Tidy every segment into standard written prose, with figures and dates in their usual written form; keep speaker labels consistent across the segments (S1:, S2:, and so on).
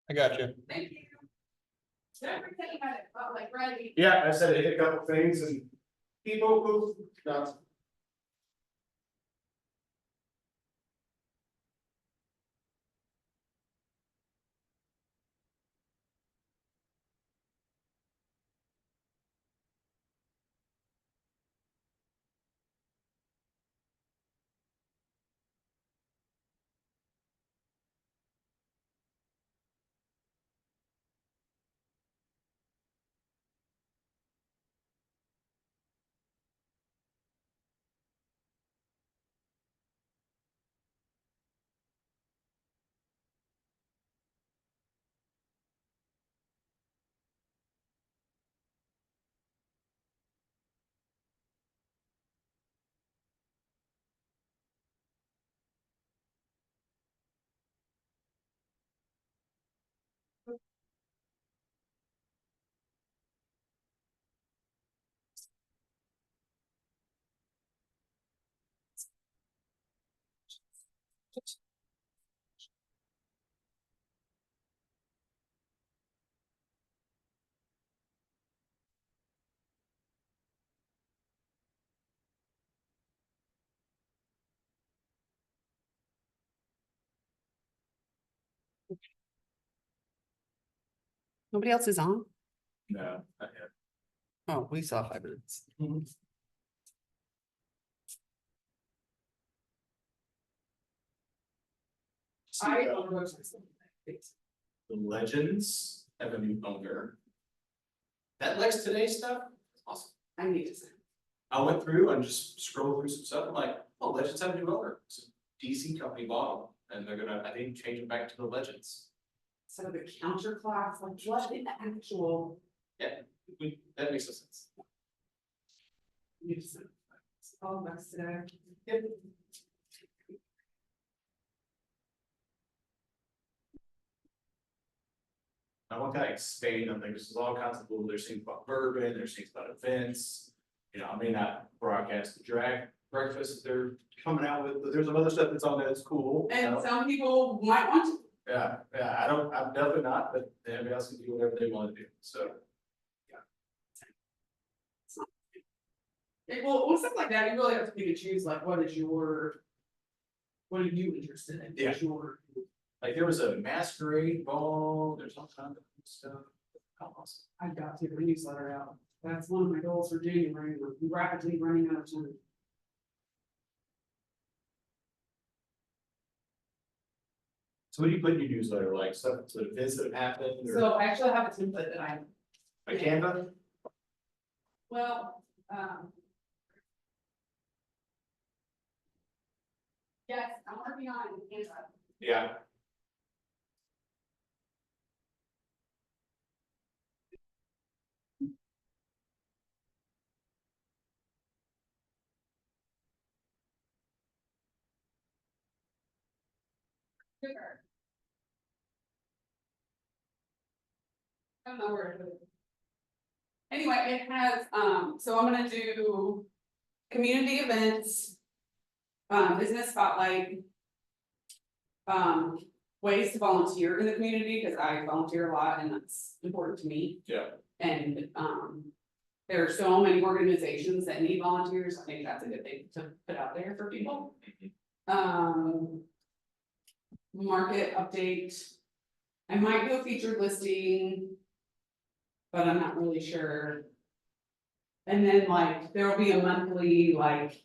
S1: I got you.
S2: Thank you. So everything you had it, like ready.
S3: Yeah, I said I hit a couple things and people who, not.
S2: Nobody else is on?
S3: No, I
S2: Oh, we saw 5 minutes.
S3: have. The Legends have a new owner. That Lex Today stuff, is awesome.
S2: I need to say.
S3: I went through and just scrolled through some stuff, I'm like, oh, Legends have a new owner. It's a DC company bought them, and they're gonna, I think, change it back to the Legends.
S2: So the counterclock, like what in the actual?
S3: That makes no sense.
S2: You just. Oh, that's today.
S3: Yep. I want to expand on things, there's all kinds of cool, there's things about bourbon, there's things about events. You know, I may not broadcast the drag breakfast that they're coming out with, but there's some other stuff that's on there that's cool. you
S2: And
S3: know?
S2: some people might want to.
S3: Yeah, I'm definitely not, but everybody else can do whatever they want to do, so.
S2: Well, stuff like that, you really have to pick and choose, like, what is your. What are you interested in?
S3: Yeah.
S2: What's your.
S3: Like, there was a masquerade ball, there's all kinds of stuff. Awesome.
S2: I've got to get a newsletter out. That's one of my goals for January. We're rapidly running out of time.
S3: So what do you put in your newsletter, like stuff, so events that have happened, or
S2: So I actually have a template that I,
S3: a Canva?
S2: well, yes, I'm working on Canva.
S3: Yeah.
S2: Sugar. I don't know where it is. Anyway, it has, so I'm gonna do community events, business spotlight, ways to volunteer in the community, because I volunteer a lot and that's important to me.
S3: Yeah.
S2: And, there are so many organizations that need volunteers. I think that's a good thing to put out there for people. Market update. I might do a featured listing. But I'm not really sure. And then like, there will be a monthly like.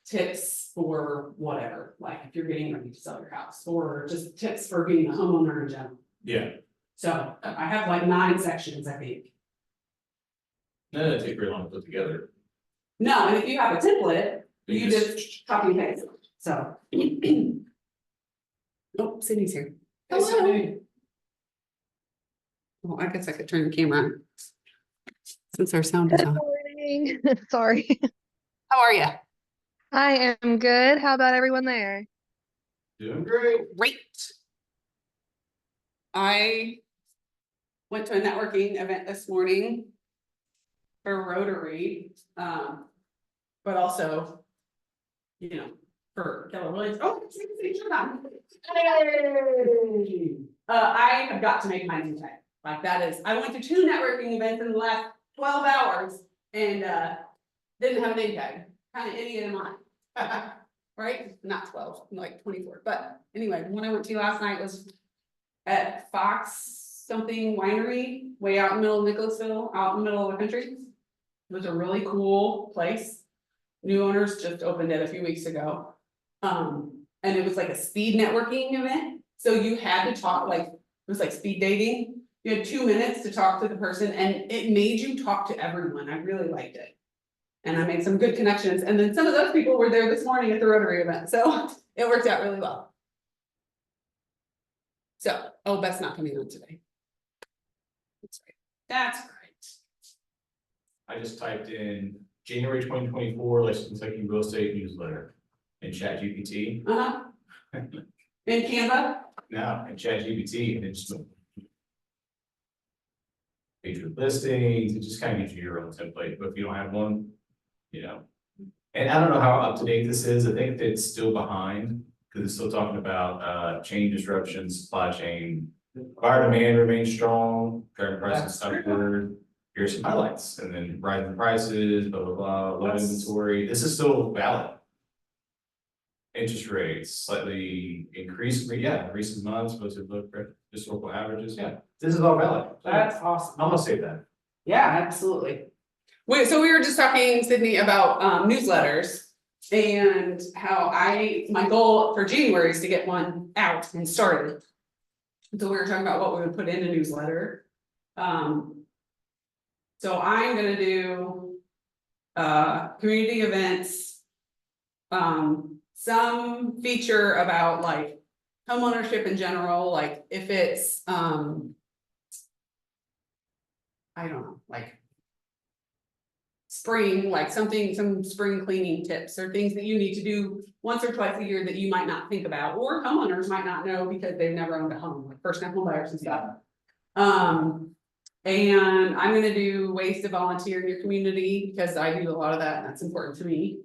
S2: Tips for whatever, like if you're getting ready to sell your house, or just tips for being a homeowner in general.
S3: Yeah,
S2: So I have like 9 sections, I think.
S3: that doesn't take very long to put together.
S2: No, and if you have a template, you
S3: just-
S2: just copy and paste, so. Oh, Sydney's here.
S3: Hey, Sydney.
S2: Well, I guess I could turn the camera on. Since our sound is on.
S4: Morning. Sorry.
S2: How are you?
S4: I am good. How about everyone there?
S3: Doing great.
S2: Great. I went to a networking event this morning for Rotary, but also, you know, for Keller Williams. Oh, I have got to make my name tag, like that is, I went to 2 networking events in the last 12 hours and, didn't have a name tag, kind of idiot am I. Right, not 12, like 24, but anyway, one I went to last night was at Fox something winery, way out in the middle of Nicholasville, out in the middle of the country. It was a really cool place. New owners just opened it a few weeks ago. And it was like a speed networking event, so you had to talk, like, it was like speed dating. You had 2 minutes to talk to the person and it made you talk to everyone, I really liked it. And I made some good connections, and then some of those people were there this morning at the Rotary event, so it worked out really well. So, oh, Beth's not coming on today. That's right, that's right.
S3: I just typed in January 2024 Lexington Kentucky real estate newsletter in ChatGPT.
S2: In Canva,
S3: Now, in ChatGPT, and it just featured listings, it just kind of gives you your own template, but if you don't have one, you know. And I don't know how up to date this is, I think that it's still behind, because it's still talking about chain disruption, supply chain. Buyer demand remains strong, driving prices upward, here's some highlights, and then rising prices, blah, blah, blah, low inventory, this is still valid. Interest rates slightly increased, but yeah, recent months, but to look at historical averages, yeah, this is all valid.
S2: that's awesome.
S3: I'm gonna say that.
S2: Yeah, absolutely. Wait, so we were just talking, Sydney, about newsletters and how my goal for January is to get one out and started. So we were talking about what we would put in a newsletter. So I'm gonna do community events. Some feature about like homeownership in general, like if it's I don't know, like spring, like some spring cleaning tips or things that you need to do once or twice a year that you might not think about, or homeowners might not know because they've never owned a home, like first time home buyers and stuff. And I'm gonna do ways to volunteer in your community because I do a lot of that and that's important to me.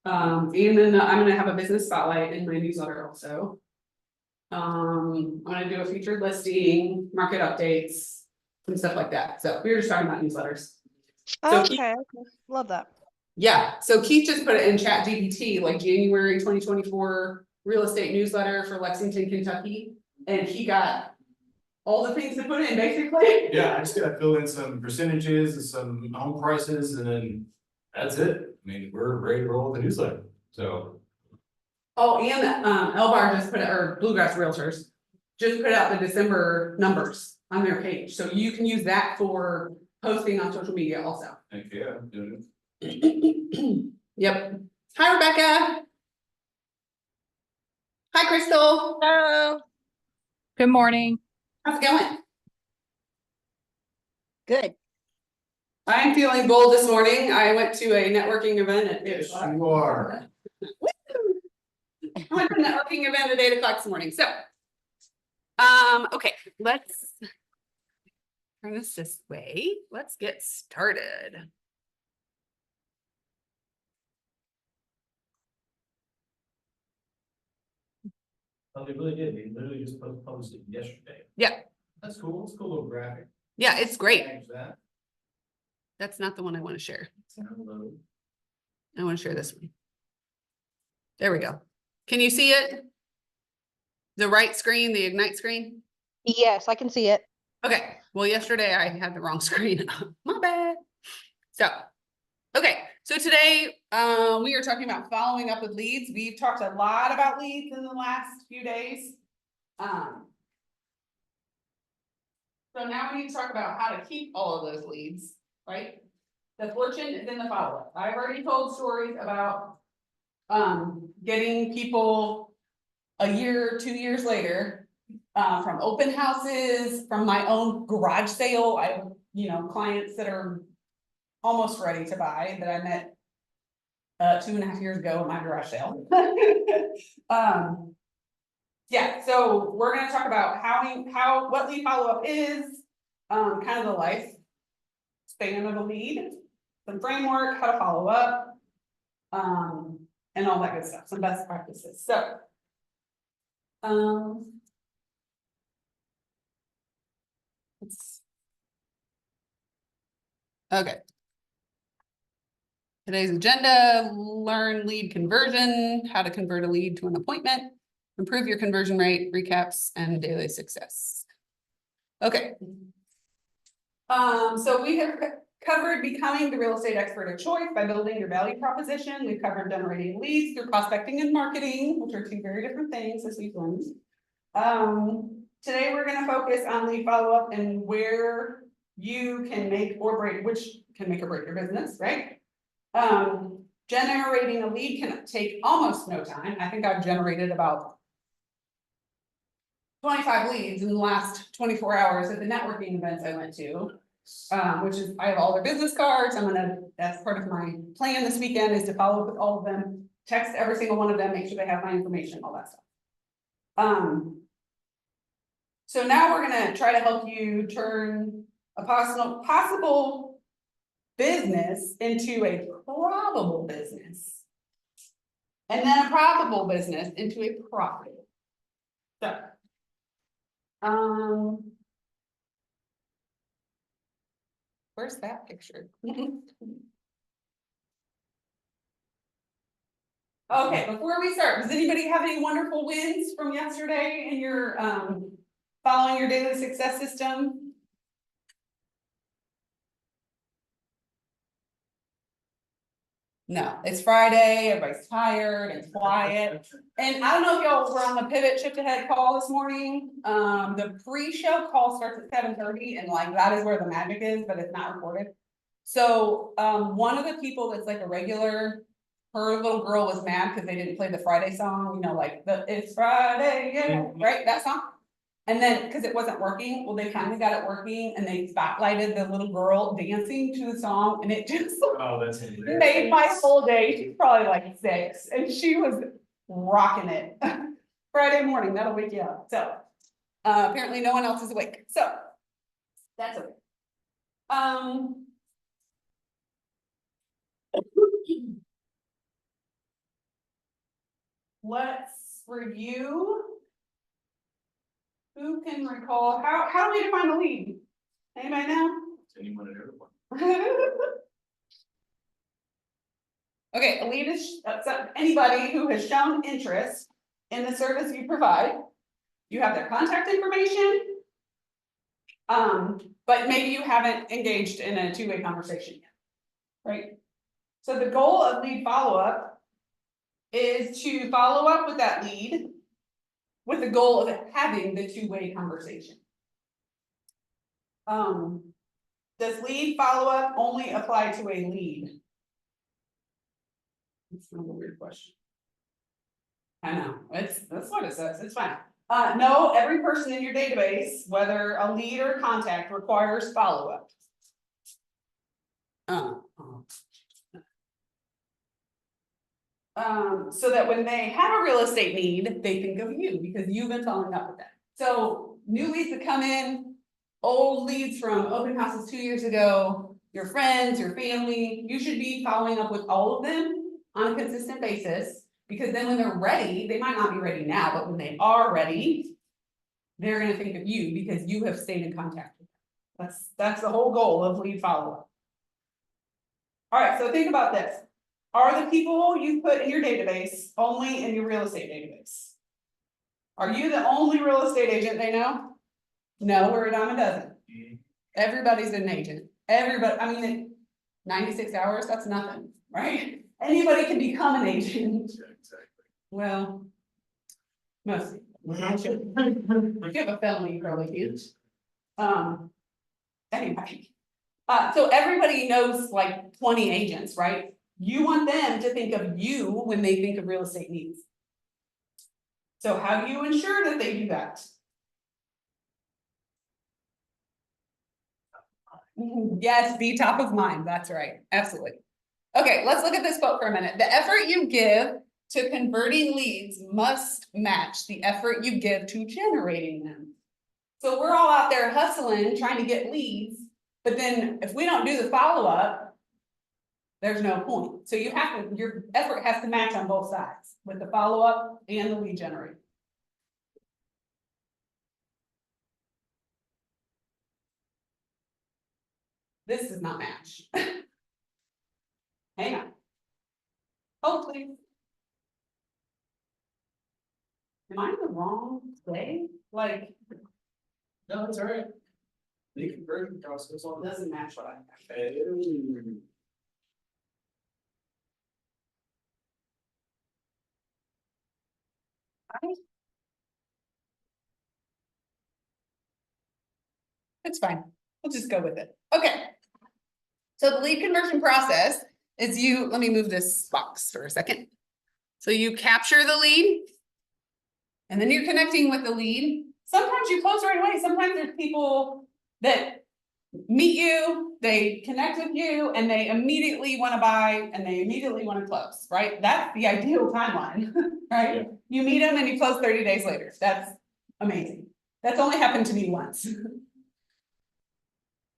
S2: And then I'm gonna have a business spotlight in my newsletter also. I'm gonna do a featured listing, market updates, and stuff like that. So we were just talking about newsletters. So
S4: Okay, love that.
S2: yeah, so Keith just put it in ChatGPT, like January 2024 real estate newsletter for Lexington, Kentucky, and he got all the things to put in basically.
S3: Yeah, I just gotta fill in some percentages and some home prices, and then that's it. I mean, we're ready to roll with the newsletter, so.
S2: Oh, and Elbar just put it, or Bluegrass Realtors just put out the December numbers on their page, so you can use that for posting on social media also.
S3: Thank you, I'm doing it.
S2: Yep. Hi, Rebecca. Hi, Crystal.
S4: Hello.
S1: Good morning.
S2: How's it going?
S1: Good.
S2: I'm feeling bold this morning. I went to a networking event at 8
S3: Yes,
S2: o'clock.
S3: you are.
S2: I went to a networking event at 8 o'clock this morning, so. Okay, let's turn this way. Let's get started.
S3: Oh, they really did, they literally just published it yesterday.
S2: Yeah.
S3: That's cool, it's a cool little graphic.
S2: Yeah, it's great.
S3: Change that.
S2: That's not the one I want to share.
S3: Download.
S2: I want to share this one. There we go. Can you see it? The right screen, the Ignite screen?
S4: Yes, I can see it.
S2: Okay, well, yesterday I had the wrong screen. My bad. So, okay, so today, we are talking about following up with leads. We've talked a lot about leads in the last few days. So now we need to talk about how to keep all of those leads, right? The fortune is in the follow-up. I've already told stories about getting people a year, 2 years later, from open houses, from my own garage sale. I have, clients that are almost ready to buy that I met 2.5 years ago at my garage sale. Yeah, so we're gonna talk about what lead follow-up is, kind of the life span of a lead, some framework, how to follow up, and all that good stuff, some best practices. So,
S5: announcements. Okay. Today's agenda, learn lead conversion, how to convert a lead to an appointment, improve your conversion rate, recaps, and daily success. Okay. So we have covered becoming the real estate expert of choice by building your value proposition. We've covered generating leads through prospecting and marketing, which are two very different things, as we've learned. Today we're gonna focus on lead follow-up and where you can make or break, which can make or break your business, right? Generating a lead can take almost no time. I think I've generated about 25 leads in the last 24 hours at the networking events I went to. Which is, I have all their business cards. That's part of my plan this weekend is to follow up with all of them, text every single one of them, make sure they have my information, all that stuff. So now we're gonna try to help you turn a possible business into a probable business. And then a probable business into a profitable. So. Where's that picture? Okay, before we start, does anybody have any wonderful wins from yesterday in your following your daily success system? No, it's Friday, everybody's tired and quiet. And I don't know if y'all were on the pivot shift ahead call this morning. The pre-show call starts at 7:30 and like that is where the magic is, but it's not recorded. So one of the people that's like a regular, her little girl was mad because they didn't play the Friday song, you know, like the It's Friday, yeah, right? That song. And then because it wasn't working, well, they finally got it working and they spotlighted the little girl dancing to the song and it just
S3: Oh, that's hilarious.
S5: made my whole day. She's probably like 6 and she was rocking it. Friday morning, that'll wake you up. So apparently no one else is awake. So that's okay. Let's review. Who can recall how do we define a lead? Anybody know?
S3: Anyone and everyone.
S5: Okay, a lead is anybody who has shown interest in the service you provide. You have their contact information. But maybe you haven't engaged in a two-way conversation yet, right? So the goal of lead follow-up is to follow up with that lead with the goal of having the two-way conversation. Does lead follow-up only apply to a lead? It's not a weird question. I know, that's what it says, it's fine. No, every person in your database, whether a lead or contact, requires follow-up. So that when they have a real estate need, they think of you because you've been following up with them. So new leads that come in, old leads from open houses 2 years ago, your friends, your family, you should be following up with all of them on a consistent basis. Because then when they're ready, they might not be ready now, but when they are ready, they're gonna think of you because you have stayed in contact with them. That's the whole goal of lead follow-up. All right, so think about this. Are the people you put in your database only in your real estate database? Are you the only real estate agent they know? No, we're a dime a dozen. Everybody's an agent. Everybody, I mean, 96 hours, that's nothing, right? Anybody can become an agent.
S3: Yeah, exactly.
S5: Well, mostly. If you have a felony, you probably do. Anyway. So everybody knows like 20 agents, right? You want them to think of you when they think of real estate needs. So how do you ensure that they do that? Yes, be top of mind. That's right. Absolutely. Okay, let's look at this quote for a minute. The effort you give to converting leads must match the effort you give to generating them. So we're all out there hustling, trying to get leads, but then if we don't do the follow-up, there's no point. So you have to, your effort has to match on both sides with the follow-up and the lead generating. this does not match. Hang on. Hold please. Am I in the wrong way? Like,
S3: No, that's all right. The conversion process on this.
S5: doesn't match what I have. It's fine. We'll just go with it. Okay. So the lead conversion process is let me move this box for a second. So you capture the lead. And then you're connecting with the lead. Sometimes you close right away. Sometimes there's people that meet you, they connect with you, and they immediately want to buy and they immediately want to close, right? That's the ideal timeline, right?
S3: Yeah.
S5: You meet them and you close 30 days later. That's amazing. That's only happened to me once.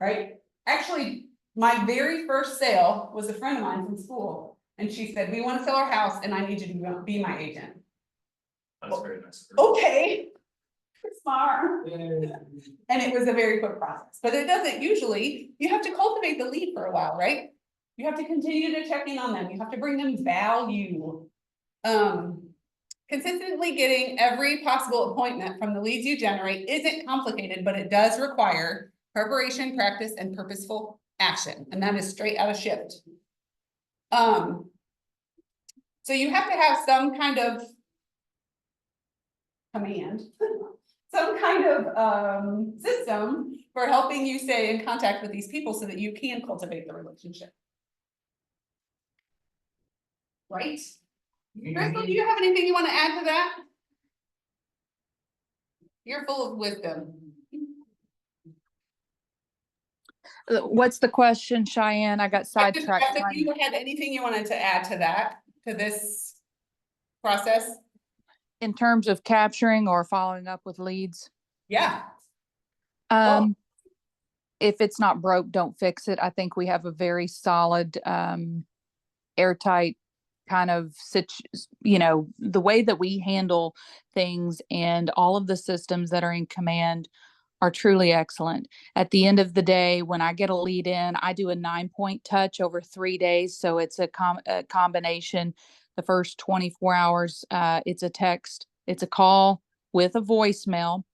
S5: Right? Actually, my very first sale was a friend of mine from school. And she said, we want to sell our house and I need you to be my agent.
S3: That's very nice.
S5: Okay. Smart. And it was a very quick process, but it doesn't usually, you have to cultivate the lead for a while, right? You have to continue to check in on them. You have to bring them value. Consistently getting every possible appointment from the leads you generate isn't complicated, but it does require preparation, practice, and purposeful action. And that is straight out of Shift. So you have to have some kind of command, some kind of system for helping you stay in contact with these people so that you can cultivate the relationship. Right? Crystal, do you have anything you want to add to that? You're full of wisdom.
S1: What's the question, Cheyenne? I got sidetracked.
S5: If you had anything you wanted to add to that, to this process?
S1: In terms of capturing or following up with leads,
S5: Yeah.
S1: if it's not broke, don't fix it. I think we have a very solid, airtight kind of the way that we handle things and all of the systems that are in command are truly excellent. At the end of the day, when I get a lead in, I do a 9-point touch over 3 days. So it's a combination. The first 24 hours, it's a text, it's a call with a voicemail,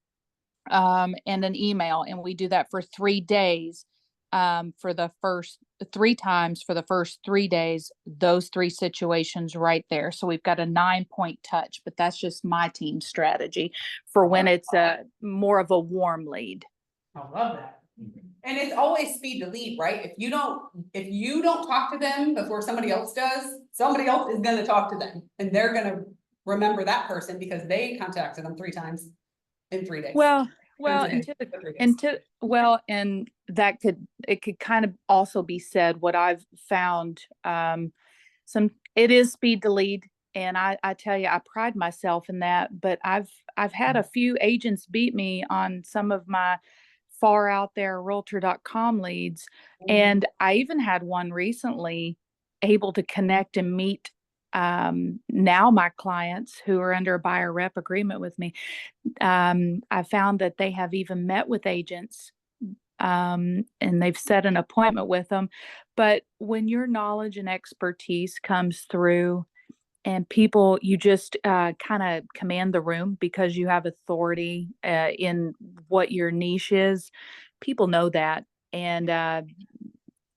S1: and an email. And we do that for 3 days. For the first 3 times for the first 3 days, those 3 situations right there. So we've got a 9-point touch, but that's just my team strategy for when it's a more of a warm lead.
S5: I love that. And it's always speed to lead, right? If you don't talk to them before somebody else does, somebody else is gonna talk to them and they're gonna remember that person because they contacted them 3 times in 3 days.
S1: And that could kind of also be said, what I've found, it is speed to lead. And I tell you, I pride myself in that, but I've had a few agents beat me on some of my far out there realtor.com leads. And I even had one recently able to connect and meet now my clients who are under a buyer rep agreement with me. I found that they have even met with agents, and they've set an appointment with them. But when your knowledge and expertise comes through and people, you just kind of command the room because you have authority in what your niche is, people know that. And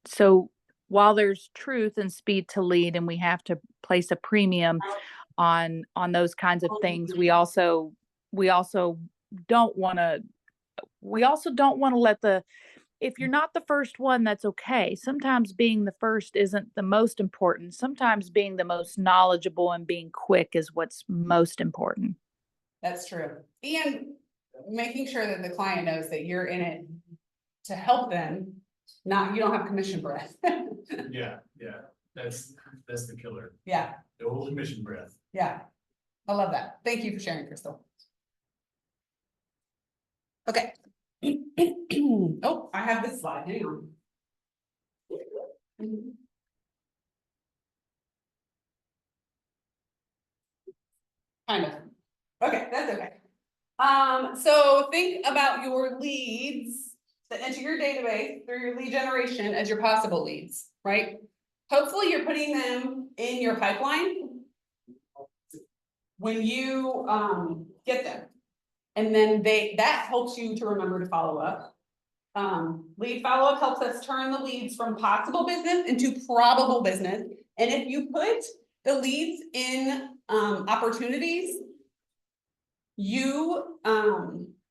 S1: so while there's truth and speed to lead, and we have to place a premium on those kinds of things, we also don't want to let if you're not the first one, that's okay. Sometimes being the first isn't the most important. Sometimes being the most knowledgeable and being quick is what's most important.
S5: That's true. And making sure that the client knows that you're in it to help them, you don't have commission breath.
S3: Yeah, that's the killer.
S5: Yeah,
S3: The whole commission breath.
S5: yeah. I love that. Thank you for sharing, Crystal. Okay. Oh, I have this slide. Hang on. Kind of. Okay, that's okay. So think about your leads that enter your database through your lead generation as your possible leads, right? Hopefully you're putting them in your pipeline when you get them. And then that helps you to remember to follow up. Lead follow-up helps us turn the leads from possible business into probable business. And if you put the leads in opportunities, you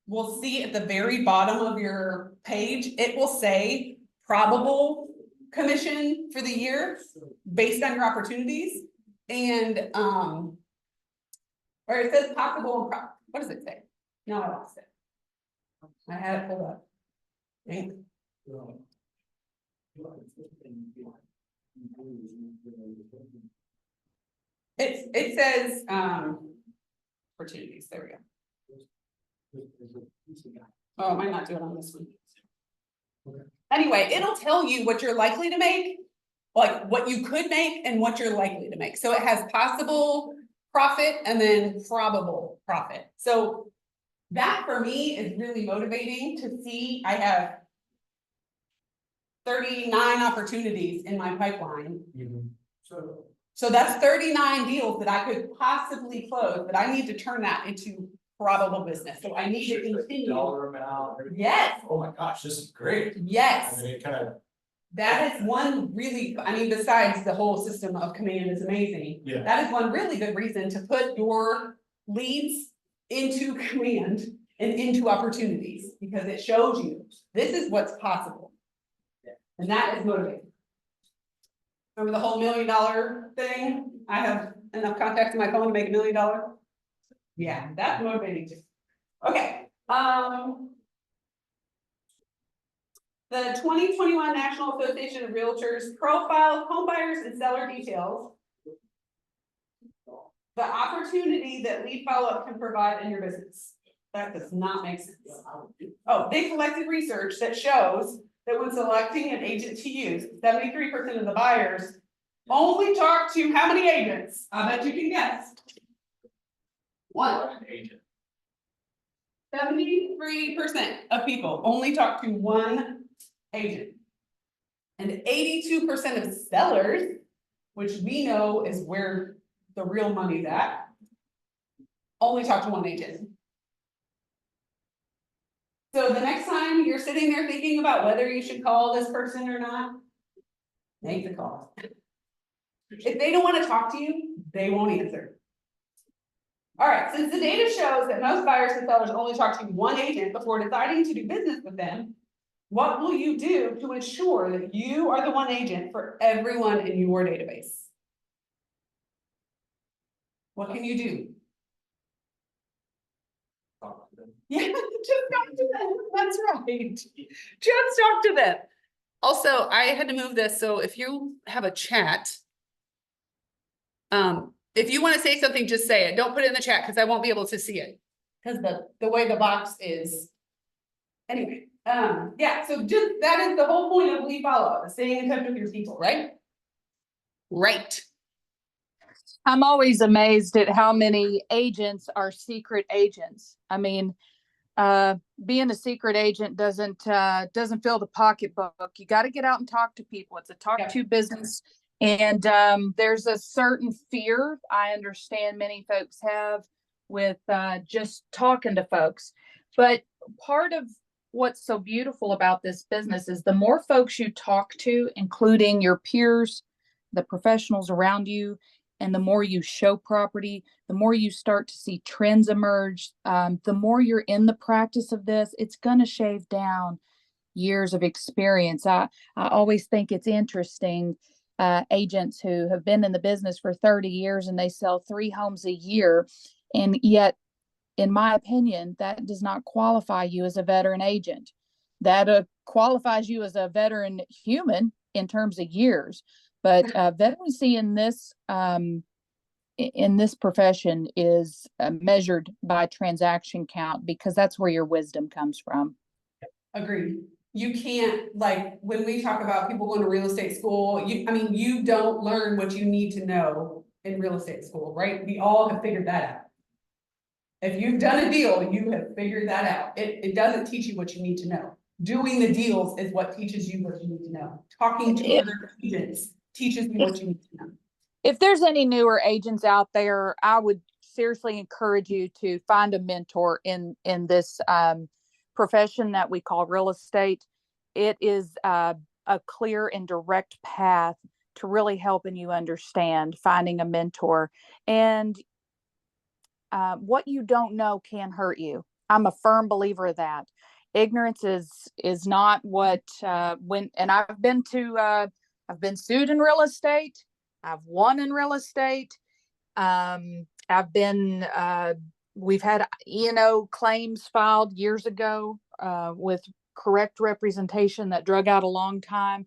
S5: will see at the very bottom of your page, it will say probable commission for the year based on your opportunities. And or it says possible, what does it say? No, I lost it. I had it pulled up. Dang. It says opportunities, there we go. Oh, I might not do it on this one. Anyway, it'll tell you what you're likely to make, like what you could make and what you're likely to make. So it has possible profit and then probable profit. So that for me is really motivating to see. I have 39 opportunities in my pipeline. So that's 39 deals that I could possibly close, but I need to turn that into probable business. So I need to continue.
S3: Dollar amount. everything.
S5: Yes,
S3: Oh my gosh, this is great.
S5: yes.
S3: I mean, it kind of,
S5: That is one really, I mean, besides the whole system of command is amazing.
S3: Yeah.
S5: That is one really good reason to put your leads into command and into opportunities, because it shows you, this is what's possible. And that is motivating. Remember the whole $1 million thing? I have enough contacts in my phone to make $1 million. Yeah, that's motivating too. Okay, the 2021 National Association of Realtors profiles home buyers and seller details. The opportunity that lead follow-up can provide in your business. That does not make sense. Oh, they collected research that shows that when selecting an agent to use, 73% of the buyers only talk to how many agents? I bet you can guess. One.
S3: an agent.
S5: 73% of people only talk to one agent. And 82% of sellers, which we know is where the real money's at, only talk to one agent. So the next time you're sitting there thinking about whether you should call this person or not, make the call. If they don't want to talk to you, they won't answer. All right, since the data shows that most buyers and sellers only talk to one agent before deciding to do business with them, what will you do to ensure that you are the one agent for everyone in your database? What can you do? Yeah, just talk to them. That's right. Just talk to them. Also, I had to move this, so if you have a chat, if you want to say something, just say it. Don't put it in the chat because I won't be able to see it. Because the way the box is. Anyway, yeah, so just that is the whole point of lead follow-up, staying in touch with your people, right? Right.
S1: I'm always amazed at how many agents are secret agents. I mean, being a secret agent doesn't fill the pocketbook. You got to get out and talk to people. It's a talk to business. And there's a certain fear I understand many folks have with just talking to folks. But part of what's so beautiful about this business is the more folks you talk to, including your peers, the professionals around you, and the more you show property, the more you start to see trends emerge, the more you're in the practice of this, it's going to shave down years of experience. I always think it's interesting, agents who have been in the business for 30 years and they sell 3 homes a year. And yet, in my opinion, that does not qualify you as a veteran agent. That qualifies you as a veteran human in terms of years. But veterancy in this profession is measured by transaction count, because that's where your wisdom comes from.
S5: Agreed. You can't, like, when we talk about people going to real estate school, you don't learn what you need to know in real estate school, right? We all have figured that out. If you've done a deal, you have figured that out. It doesn't teach you what you need to know. Doing the deals is what teaches you what you need to know. Talking to
S1: If-
S5: other agents teaches you what you need to know.
S1: If there's any newer agents out there, I would seriously encourage you to find a mentor in this profession that we call real estate. It is a clear and direct path to really helping you understand finding a mentor. And what you don't know can hurt you. I'm a firm believer of that. Ignorance is not what and I've been sued in real estate. I've won in real estate. I've been we've had E&O claims filed years ago with correct representation that drug out a long time.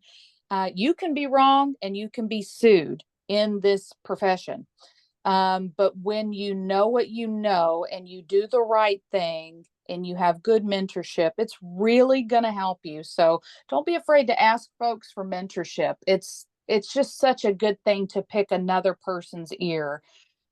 S1: You can be wrong and you can be sued in this profession. But when you know what you know and you do the right thing and you have good mentorship, it's really going to help you. So don't be afraid to ask folks for mentorship. It's just such a good thing to pick another person's ear.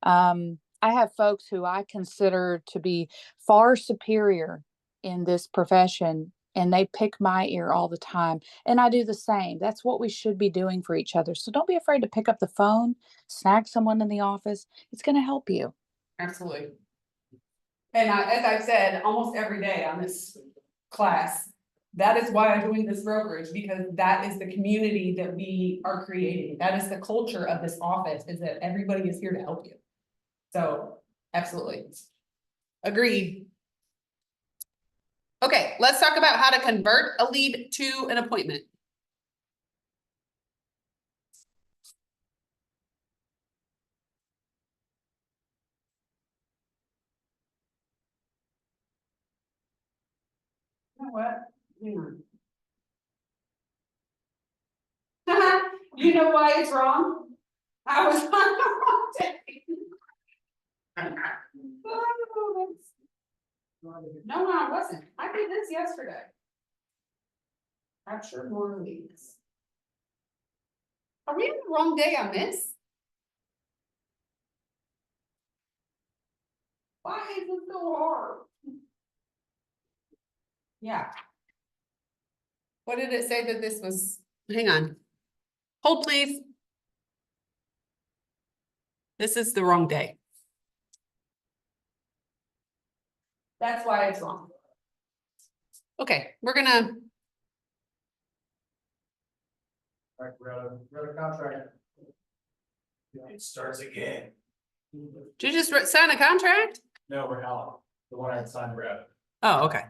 S1: I have folks who I consider to be far superior in this profession, and they pick my ear all the time. And I do the same. That's what we should be doing for each other. So don't be afraid to pick up the phone, snag someone in the office. It's going to help you.
S5: Absolutely. And as I've said, almost every day on this class, that is why I joined this brokerage, because that is the community that we are creating. That is the culture of this office, is that everybody is here to help you. So, absolutely. Agreed. Okay, let's talk about how to convert a lead to an appointment. You know what? Hang on. You know why it's wrong? I was on the wrong day. No, I wasn't. I did this yesterday. Capture more leads. Are we on the wrong day on this? Why is it so hard? Yeah. What did it say that this was? Hang on. Hold, please. This is the wrong day. That's why it's wrong. Okay, we're gonna,
S3: Right, we're out of contract. It starts again.
S5: did you just sign a contract?
S3: No, we're out. The one I signed, we're out.
S5: Oh, okay,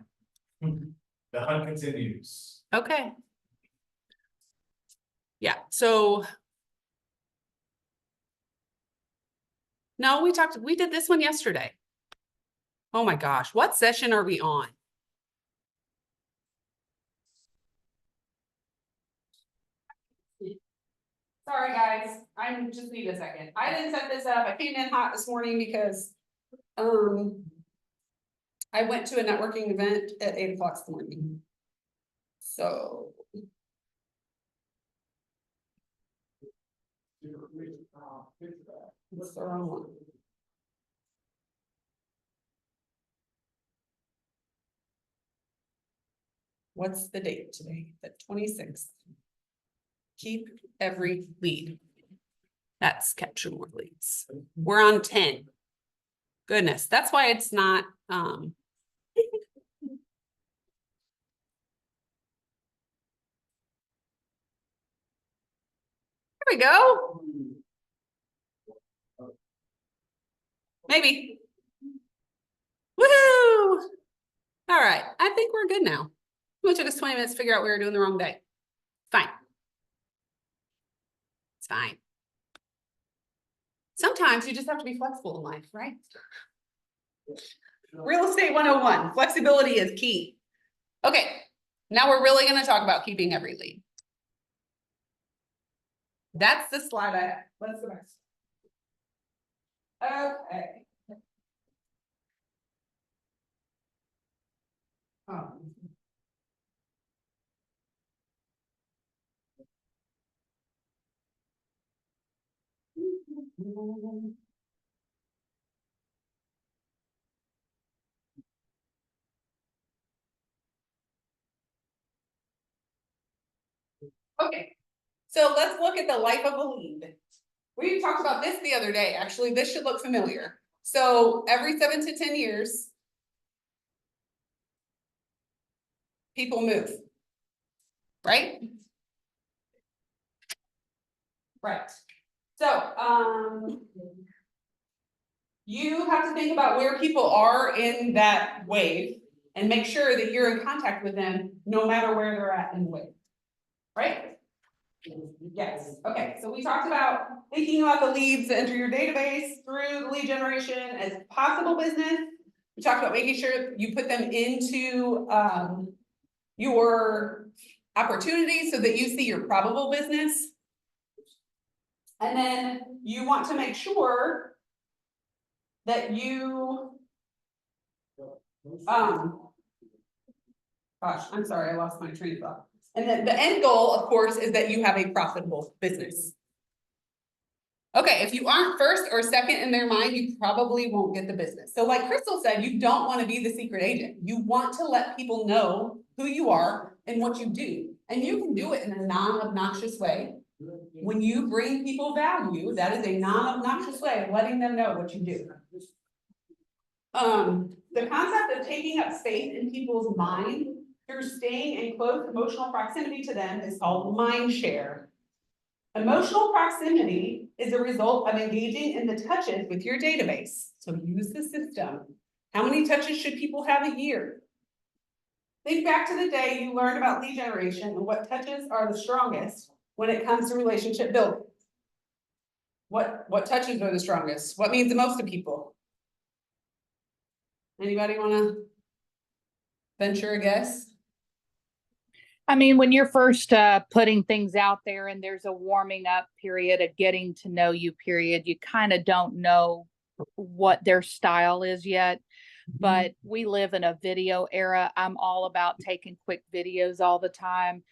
S3: The hunt continues.
S5: okay. Yeah, so. No, we did this one yesterday. Oh my gosh, what session are we on? Sorry, guys, I just need a second. I didn't set this up. I came in hot this morning because, I went to a networking event at 8 o'clock this morning. So. What's the wrong one? What's the date today? The 26th. Keep every lead. That's capture more leads. We're on 10. Goodness, that's why it's not, There we go. Maybe. Woohoo! All right, I think we're good now. It took us 20 minutes to figure out we were doing the wrong day. Fine. It's fine. Sometimes you just have to be flexible in life, right? Real estate 101, flexibility is key. Okay, now we're really gonna talk about keeping every lead. That's the slide I have. Let's go back. Okay. Okay, so let's look at the life of a lead. We talked about this the other day, actually, this should look familiar. So every 7 to 10 years, people move. Right? Right. So, you have to think about where people are in that wave and make sure that you're in contact with them no matter where they're at in the wave. Right? Yes, okay, so we talked about thinking about the leads that enter your database through the lead generation as possible business. We talked about making sure you put them into your opportunities so that you see your probable business. And then you want to make sure that you gosh, I'm sorry, I lost my train of thought. And then the end goal, of course, is that you have a profitable business. Okay, if you aren't first or second in their mind, you probably won't get the business. So like Crystal said, you don't want to be the secret agent. You want to let people know who you are and what you do. And you can do it in a non-obnoxious way. When you bring people value, that is a non-obnoxious way of letting them know what you do. The concept of taking up space in people's mind through staying in close emotional proximity to them is called mind share. Emotional proximity is a result of engaging in the touches with your database. So use the system. How many touches should people have a year? Think back to the day you learned about lead generation and what touches are the strongest when it comes to relationship building. What touches are the strongest? What means the most to people? Anybody want to venture a guess?
S1: I mean, when you're first putting things out there and there's a warming up period, a getting to know you period, you kind of don't know what their style is yet. But we live in a video era. I'm all about taking quick videos all the time.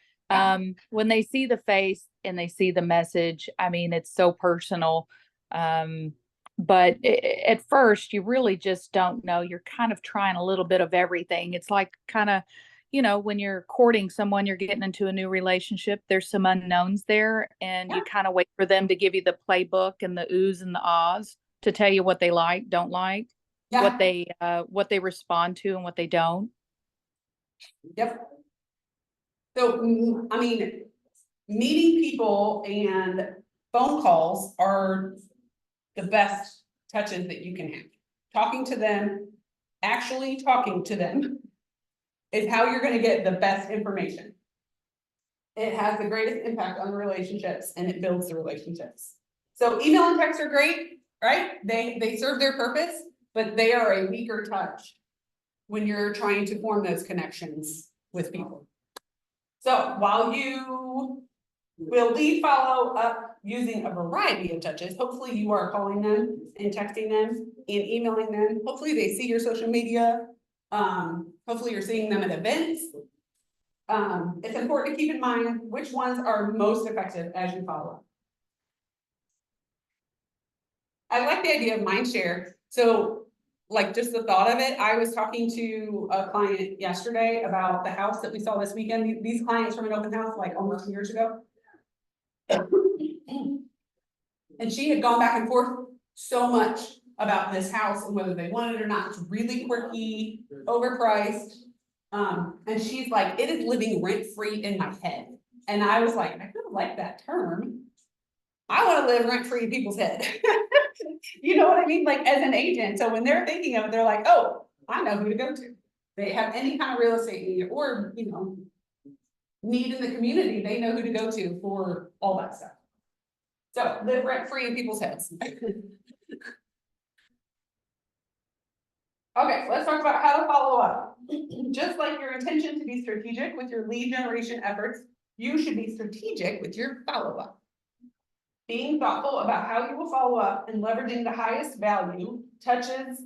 S1: When they see the face and they see the message, I mean, it's so personal. But at first, you really just don't know. You're kind of trying a little bit of everything. It's like kind of, when you're courting someone, you're getting into a new relationship, there's some unknowns there, and you kind of wait for them to give you the playbook and the oohs and the ahs to tell you what they like, don't like, what they respond to and what they don't.
S5: Yep. So, I mean, meeting people and phone calls are the best touches that you can have. Talking to them, actually talking to them is how you're going to get the best information. It has the greatest impact on relationships and it builds the relationships. So email and text are great, right? They serve their purpose, but they are a weaker touch when you're trying to form those connections with people. So while you will lead follow up using a variety of touches, hopefully you are calling them and texting them and emailing them. Hopefully they see your social media. Hopefully you're seeing them at events. It's important to keep in mind which ones are most effective as you follow up. I like the idea of mind share. So like just the thought of it, I was talking to a client yesterday about the house that we saw this weekend. These clients from an open house like almost 2 years ago. And she had gone back and forth so much about this house and whether they wanted it or not. It's really quirky, overpriced. And she's like, it is living rent-free in my head. And I was like, I kind of like that term. I want to live rent-free in people's head. You know what I mean? Like as an agent. So when they're thinking of it, they're like, oh, I know who to go to. They have any kind of real estate need or, need in the community. They know who to go to for all that stuff. So live rent-free in people's heads. Okay, let's talk about how to follow up. Just like your intention to be strategic with your lead generation efforts, you should be strategic with your follow-up. Being thoughtful about how you will follow up and leveraging the highest value touches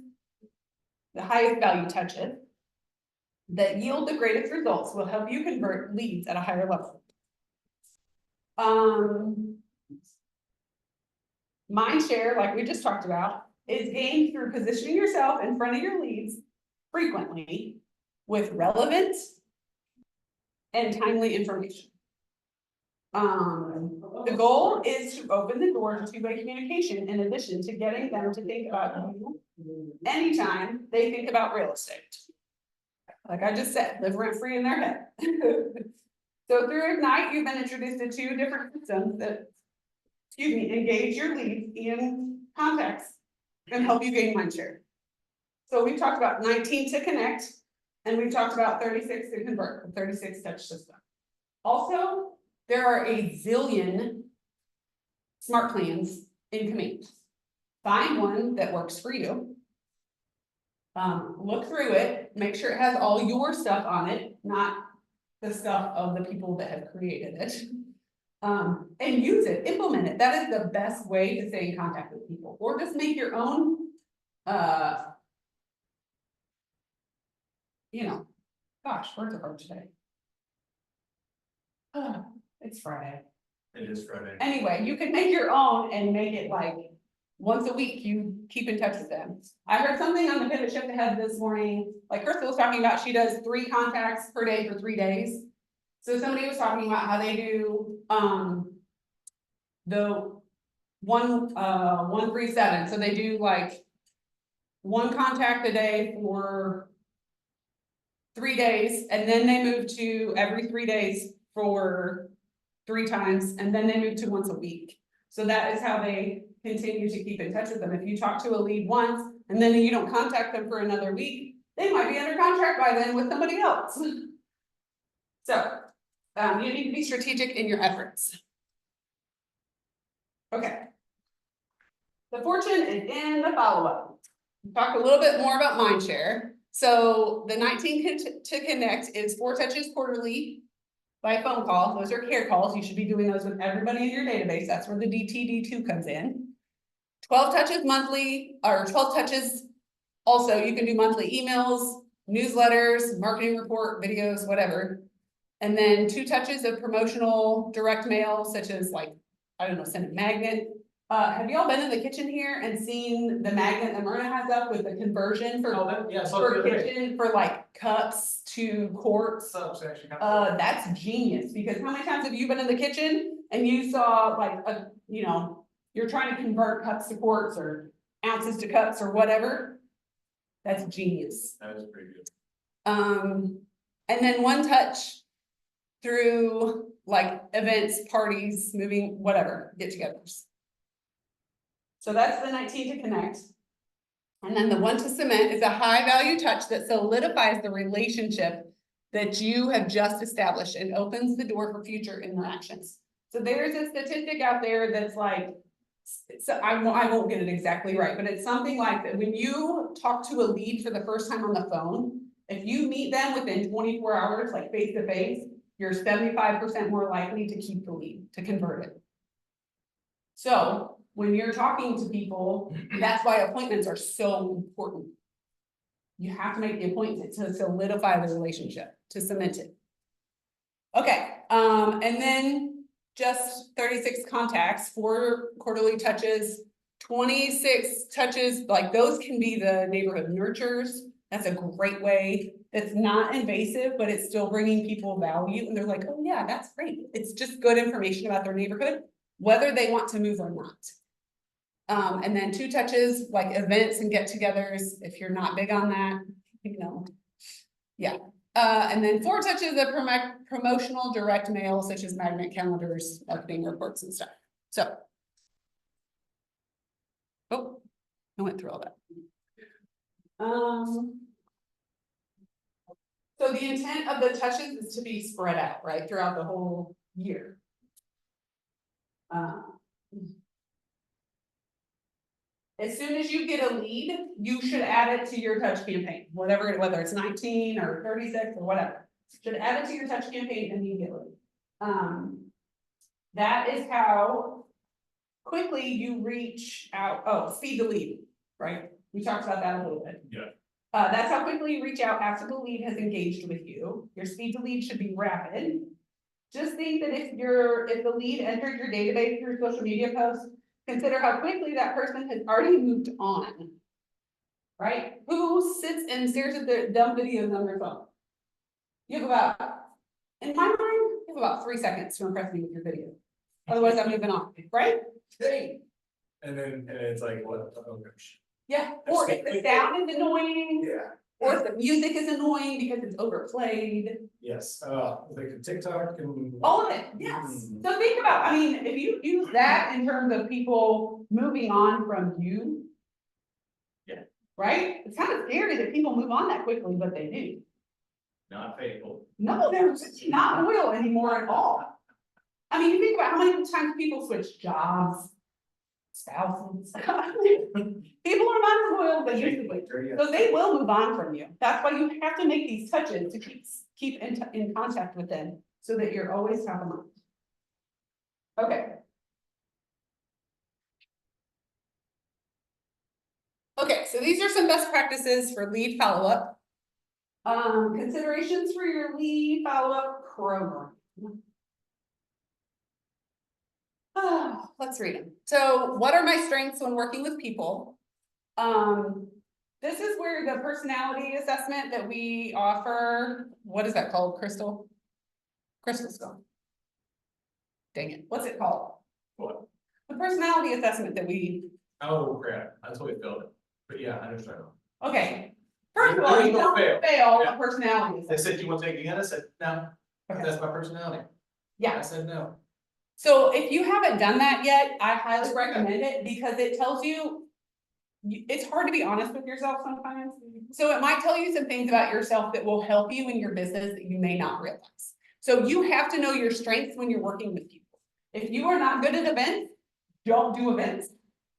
S5: that yield the greatest results will help you convert leads at a higher level. Mind share, like we just talked about, is gained through positioning yourself in front of your leads frequently with relevant and timely information. The goal is to open the door to two-way communication in addition to getting them to think about you anytime they think about real estate. Like I just said, live rent free in their head. So through Ignite, you've been introduced to two different systems that, excuse me, engage your leads in contacts and help you gain mind share. So we've talked about 19 to connect, and we've talked about 36 to convert, the 36 touch system. Also, there are a zillion smart plans in Command. Find one that works for you. Look through it, make sure it has all your stuff on it, not the stuff of the people that have created it. And use it, implement it. That is the best way to stay in contact with people, or just make your own, you know, gosh, words are hard today. It's Friday.
S3: It is Friday.
S5: Anyway, you can make your own and make it like once a week, you keep in touch with them. I heard something on the pivot shift ahead this morning, like Crystal was talking about, she does 3 contacts per day for 3 days. So somebody was talking about how they do, the 137, so they do like 1 contact a day for 3 days, and then they move to every 3 days for 3 times, and then they move to once a week. So that is how they continue to keep in touch with them. If you talk to a lead once, and then you don't contact them for another week, they might be under contract by then with somebody else. So, you need to be strategic in your efforts. Okay. The fortune is in the follow-up. Talk a little bit more about Mindshare. So the 19 to connect is 4 touches quarterly by phone call. Those are care calls. You should be doing those with everybody in your database. That's where the DTD2 comes in. 12 touches monthly, or 12 touches. Also, you can do monthly emails, newsletters, marketing report, videos, whatever. And then 2 touches of promotional direct mail, such as like, I don't know, send a magnet. Have y'all been in the kitchen here and seen the magnet that Myrna has up with the conversion for, for kitchen, for like cups to quarts? That's genius, because how many times have you been in the kitchen and you saw like a, you know, you're trying to convert cups to quarts or ounces to cups or whatever? That's genius.
S3: That is pretty good.
S5: And then 1 touch through like events, parties, moving, whatever, get-togethers. So that's the 19 to connect. And then the 1 to cement is a high value touch that solidifies the relationship that you have just established and opens the door for future interactions. So there's a statistic out there that's like, so I won't get it exactly right, but it's something like that. When you talk to a lead for the first time on the phone, if you meet them within 24 hours, like face to face, you're 75% more likely to keep the lead, to convert it. So when you're talking to people, that's why appointments are so important. You have to make the appointment to solidify the relationship, to cement it. Okay, and then just 36 contacts, 4 quarterly touches, 26 touches, like those can be the neighborhood nurtures. That's a great way. It's not invasive, but it's still bringing people value. And they're like, oh yeah, that's great. It's just good information about their neighborhood, whether they want to move or not. And then 2 touches, like events and get-togethers, if you're not big on that, you know, yeah. And then 4 touches of promotional direct mail, such as magnet calendars, marketing reports and stuff. So. Oh, I went through all that. So the intent of the touches is to be spread out, right, throughout the whole year. As soon as you get a lead, you should add it to your touch campaign, whether it's 19 or 36 or whatever. Should add it to your touch campaign immediately. That is how quickly you reach out. Oh, speed to lead, right? We talked about that a little bit.
S3: Yeah.
S5: That's how quickly you reach out after the lead has engaged with you. Your speed to lead should be rapid. Just think that if the lead entered your database through social media posts, consider how quickly that person has already moved on. Right? Who sits and stares at their dumb videos on their phone? You have about, in my mind, have about 3 seconds to impress me with your video. Otherwise, I'm moving on, right?
S3: Hey. And it's like, what, oh gosh.
S5: Yeah, or if the sound is annoying,
S3: Yeah.
S5: or if the music is annoying because it's overplayed.
S3: Yes, like TikTok and.
S5: All of it, yes. So think about, I mean, if you use that in terms of people moving on from you.
S3: Yeah.
S5: Right? It's kind of scary that people move on that quickly, but they do.
S3: Not faithful.
S5: No, they're just not loyal anymore at all. I mean, you think about how many times people switch jobs, spouses. People are not as loyal as they used to be. So they will move on from you. That's why you have to make these touches to keep in contact with them, so that you're always top of mind. Okay. Okay, so these are some best practices for lead follow-up. Considerations for your lead follow-up program. Let's read them. So what are my strengths when working with people? This is where the personality assessment that we offer, what is that called, Crystal? Crystal Stone. Dang it, what's it called?
S3: What?
S5: The personality assessment that we,
S3: Oh crap, that's what we felt it, but yeah, I understand.
S5: okay. First of all, you don't fail a personality
S3: They
S5: assessment.
S3: said, you want to take it again? I said, no,
S5: Okay.
S3: that's my personality. I
S5: Yeah,
S3: said, no.
S5: so if you haven't done that yet, I highly recommend it because it tells you. It's hard to be honest with yourself sometimes. So it might tell you some things about yourself that will help you in your business that you may not realize. So you have to know your strengths when you're working with people. If you are not good at events, don't do events.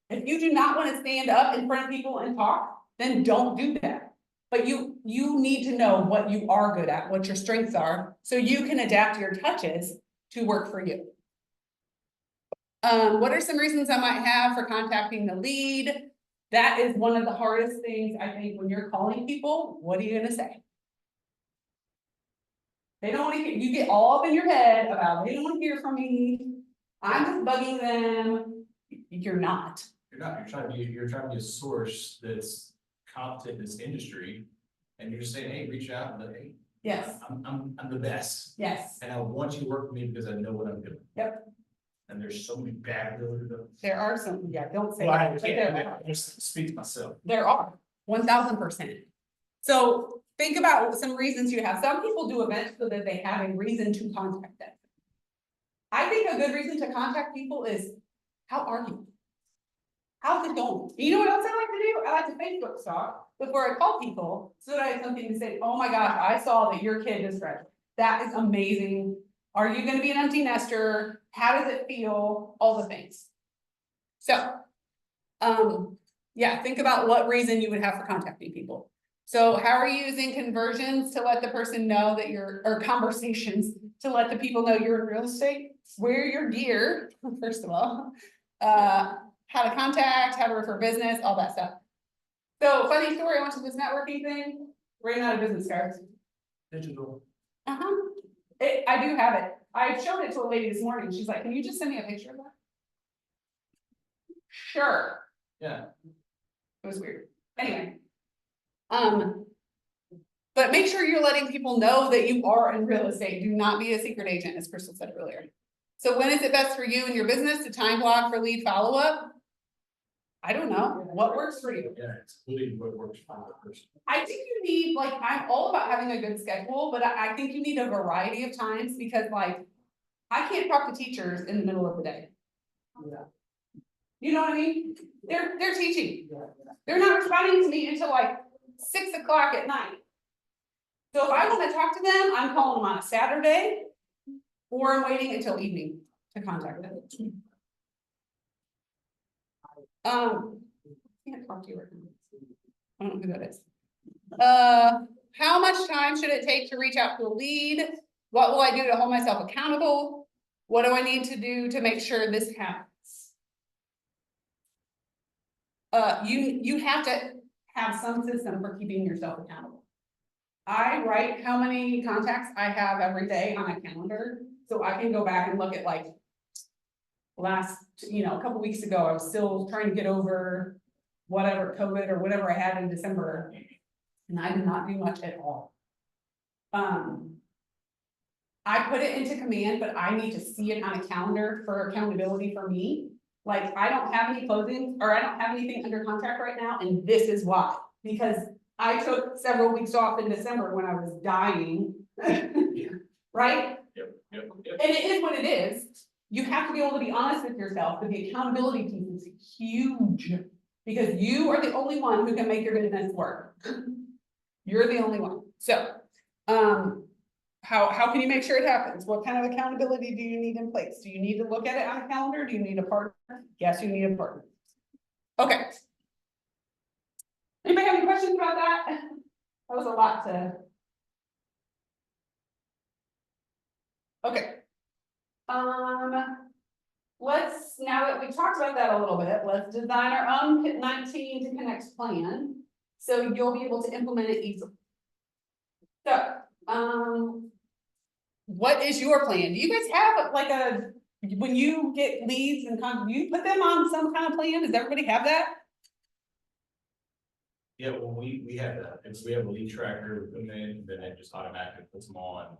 S5: If you do not want to stand up in front of people and talk, then don't do that. But you need to know what you are good at, what your strengths are, so you can adapt your touches to work for you. What are some reasons I might have for contacting the lead? That is one of the hardest things, I think, when you're calling people. What are you gonna say? They don't wanna hear, you get all up in your head about, they don't wanna hear from me. I'm just bugging them. You're not.
S3: You're not, you're trying to be a source that's competent in this industry. And you're just saying, hey, reach out and let, hey,
S5: Yes,
S3: I'm the best.
S5: yes,
S3: And I want you to work with me because I know what I'm doing.
S5: Yep.
S3: And there's so many bad abilities.
S5: there are some, yeah, don't say
S3: Well, I
S5: that, but
S3: can't,
S5: there
S3: I
S5: are.
S3: just speak to myself.
S5: There are, 1000%. So think about some reasons you have. Some people do events so that they have a reason to contact them. I think a good reason to contact people is, how are you? How's it going? You know what else I like to do? I like to Facebook stalk before I call people, so that I have something to say. Oh my gosh, I saw that your kid is graduating. That is amazing. Are you gonna be an empty nester? How does it feel? All the things. So, yeah, think about what reason you would have for contacting people. So how are you using conversions to let the person know that you're, or conversations to let the people know you're in real estate? Wear your gear, first of all. How to contact, how to refer business, all that stuff. So funny story, I went to this networking thing, ran out of business cards.
S3: Digital.
S5: I do have it. I showed it to a lady this morning. She's like, can you just send me a picture of that? Sure.
S3: Yeah.
S5: It was weird. Anyway. But make sure you're letting people know that you are in real estate. Do not be a secret agent, as Crystal said earlier. So when is it best for you and your business to time block for lead follow-up? I don't know. What works for you?
S3: Yeah, it's including what works for the person.
S5: I think you need, like, I'm all about having a good schedule, but I think you need a variety of times because, like, I can't talk to teachers in the middle of the day. You know what I mean? They're teaching. They're not responding to me until like 6 o'clock at night. So if I want to talk to them, I'm calling them on a Saturday, or I'm waiting until evening to contact them. I can't talk to you right now. I don't know who that is. How much time should it take to reach out to a lead? What will I do to hold myself accountable? What do I need to do to make sure this happens? You have to have some system for keeping yourself accountable. I write how many contacts I have every day on a calendar, so I can go back and look at, like, last, a couple weeks ago, I was still trying to get over whatever COVID or whatever I had in December, and I did not do much at all. I put it into command, but I need to see it on a calendar for accountability for me. Like, I don't have any closings, or I don't have anything under contract right now, and this is why. Because I took several weeks off in December when I was dying. Right?
S3: Yep.
S5: And it is what it is. You have to be able to be honest with yourself, but the accountability piece is huge. Because you are the only one who can make your business work. You're the only one. So, how can you make sure it happens? What kind of accountability do you need in place? Do you need to look at it on a calendar? Do you need a partner? Yes, you need a partner. Okay. Anybody have any questions about that? That was a lot to. Okay. Let's, now that we talked about that a little bit, let's design our own KIT 19 to connect plan. So you'll be able to implement it easily. So, what is your plan? Do you guys have like a, when you get leads and do you put them on some kind of plan? Does everybody have that?
S3: Yeah, well, we have that, if we have a lead tracker, we put them in, then it just automatically puts them on,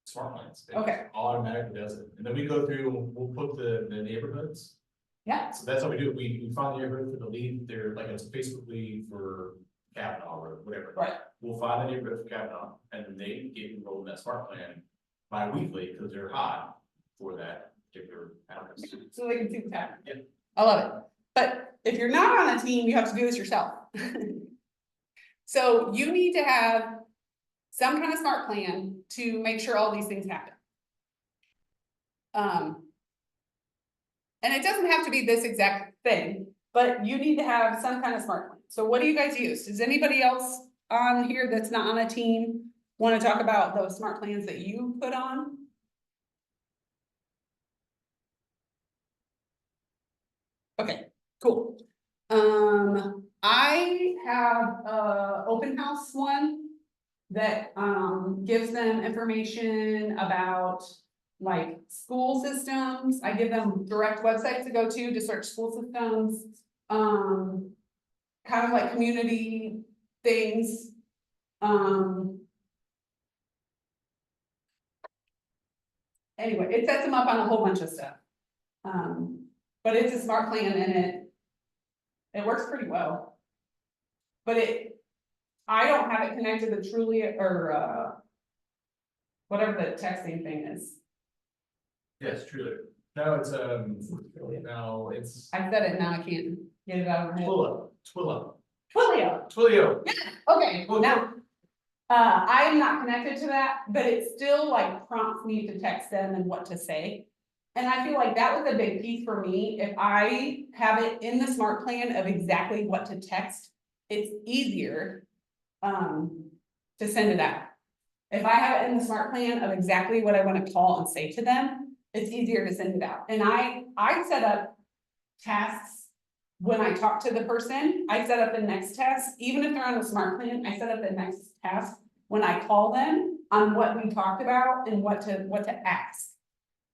S3: smart plans. It
S5: Okay.
S3: Automatically does it, and then we go through, we'll put the neighborhoods.
S5: Yeah.
S3: So that's how we do it, we find the neighborhood for the lead, they're like, it's a Facebook lead for Kavanaugh or whatever.
S5: Right.
S3: We'll find the neighborhood for Kavanaugh, and then they get enrolled in that smart plan bi-weekly, because they're hot for that particular address.
S5: So they can see what's happening.
S3: Yeah.
S5: I love it. But if you're not on a team, you have to do this yourself. So you need to have some kind of smart plan to make sure all these things happen. And it doesn't have to be this exact thing, but you need to have some kind of smart plan. So what do you guys use? Does anybody else on here that's not on a team want to talk about those smart plans that you put on? Okay, cool. I have a open house one that gives them information about like school systems. I give them direct websites to go to search school systems. Kind of like community things. Anyway, it sets them up on a whole bunch of stuff. But it's a smart plan and it works pretty well. But I don't have it connected to Trulia or whatever the texting thing is.
S3: Yes, truly. No, it's, no, it's
S5: I said it, now I can't get it out of my head.
S3: Twilio.
S5: Twilio, okay,
S3: Well,
S5: now. I am not connected to that, but it still like prompts me to text them and what to say. And I feel like that was a big piece for me. If I have it in the smart plan of exactly what to text, it's easier to send it out. If I have it in the smart plan of exactly what I want to call and say to them, it's easier to send it out. And I set up tasks when I talk to the person. I set up the next task, even if they're on a smart plan, I set up the next task when I call them on what we talked about and what to ask.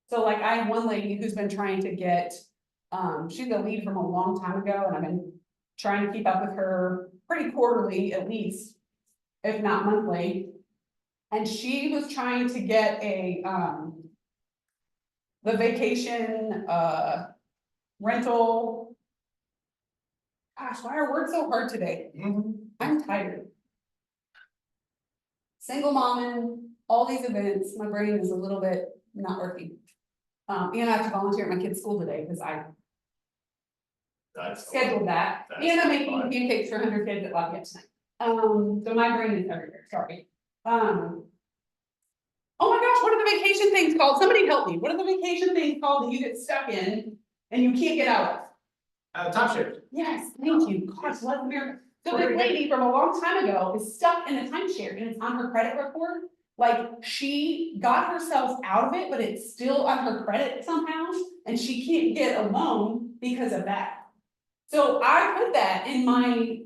S5: So like I have one lady who's been trying to get, she's a lead from a long time ago, and I've been trying to keep up with her pretty quarterly at least, if not monthly. And she was trying to get the vacation rental. Gosh, why are words so hard today? I'm tired. Single mom and all these events, my brain is a little bit not working. And I have to volunteer at my kid's school today because I
S3: That's.
S5: scheduled that.
S3: That's
S5: And I'm making
S3: fine.
S5: pancakes for 100 kids at Lafayette tonight. So my brain is everywhere, sorry. Oh my gosh, what are the vacation things called? Somebody help me. What are the vacation things called that you get stuck in and you can't get out of?
S3: Time shift.
S5: Yes, thank you. Gosh, bless America. So this lady from a long time ago is stuck in a timeshare and it's on her credit report. Like she got herself out of it, but it's still on her credit somehow, and she can't get a loan because of that. So I put that in my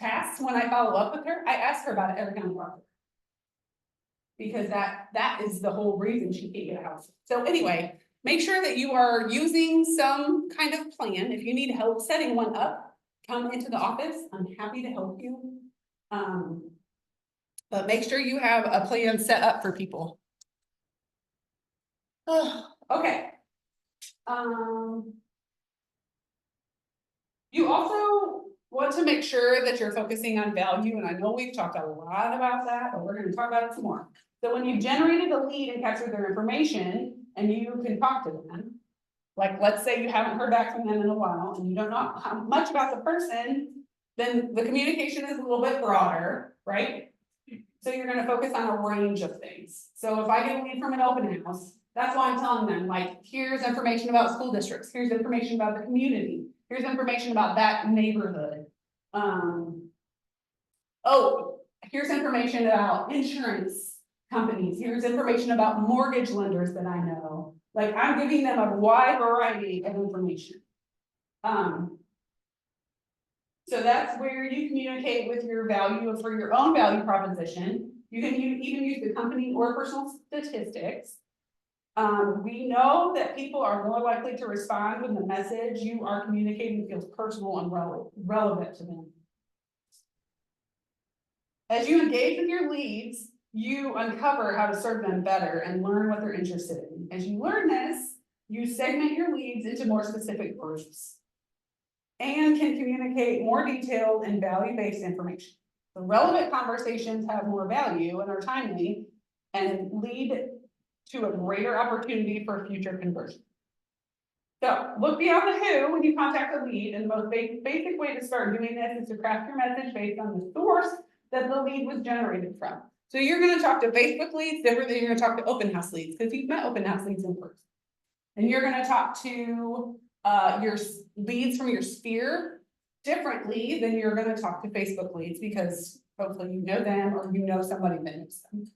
S5: tasks when I follow up with her. I ask her about it every time I talk to her. Because that is the whole reason she can't get a house. So anyway, make sure that you are using some kind of plan. If you need help setting one up, come into the office. I'm happy to help you. But make sure you have a plan set up for people. Okay. You also want to make sure that you're focusing on value, and I know we've talked a lot about that, but we're gonna talk about it some more. So when you've generated a lead and captured their information, and you can talk to them. Like, let's say you haven't heard back from them in a while, and you don't know how much about the person, then the communication is a little bit broader, right? So you're gonna focus on a range of things. So if I get a lead from an open house, that's why I'm telling them, like, here's information about school districts, here's information about the community, here's information about that neighborhood. Oh, here's information about insurance companies, here's information about mortgage lenders that I know. Like, I'm giving them a wide variety of information. So that's where you communicate with your value for your own value proposition. You can even use the company or personal statistics. We know that people are more likely to respond when the message you are communicating feels personal and relevant to them. As you engage with your leads, you uncover how to serve them better and learn what they're interested in. As you learn this, you segment your leads into more specific groups and can communicate more detailed and value-based information. The relevant conversations have more value and are timely and lead to a greater opportunity for future conversion. So look beyond the who when you contact a lead, and the most basic way to start doing this is to craft your message based on the source that the lead was generated from. So you're gonna talk to Facebook leads different than you're gonna talk to open house leads, because you've met open house leads in person. And you're gonna talk to your leads from your sphere differently than you're gonna talk to Facebook leads, because hopefully you know them or you know somebody that knows them.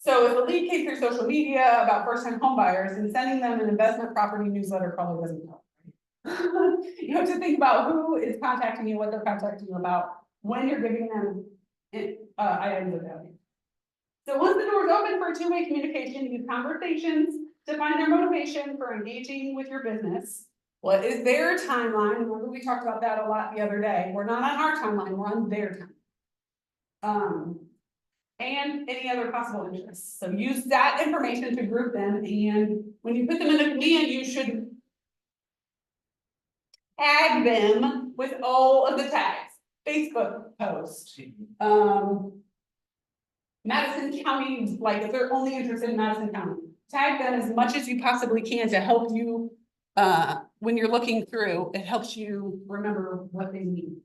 S5: So if a lead came through social media about first-time home buyers, and sending them an investment property newsletter probably doesn't help. You have to think about who is contacting you, what they're contacting you about, when you're giving them items of value. So once the door is open for two-way communication, use conversations to find their motivation for engaging with your business. What is their timeline? Remember, we talked about that a lot the other day. We're not on our timeline, we're on their time. And any other possible interests. So use that information to group them, and when you put them in a command, you should tag them with all of the tags. Facebook post, Madison County, like if they're only interested in Madison County, tag them as much as you possibly can to help you, when you're looking through, it helps you remember what they need.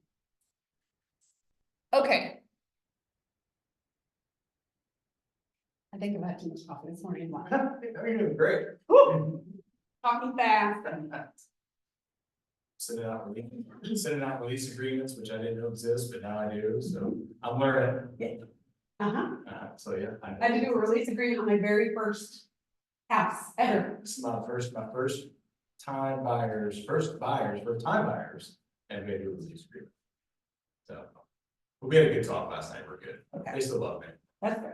S5: Okay. I think I've had too much coffee this morning.
S3: You're doing great.
S5: Woo! Talking fast.
S3: Sending out release agreements, which I didn't know exist, but now I do, so I'm learning. So yeah.
S5: I had to do a release agreement on my very first house ever.
S3: This is my first time buyers, first time buyers, and maybe a release agreement. So, we had a good talk last night, we're good.
S5: Okay.
S3: They still love me.
S5: That's good.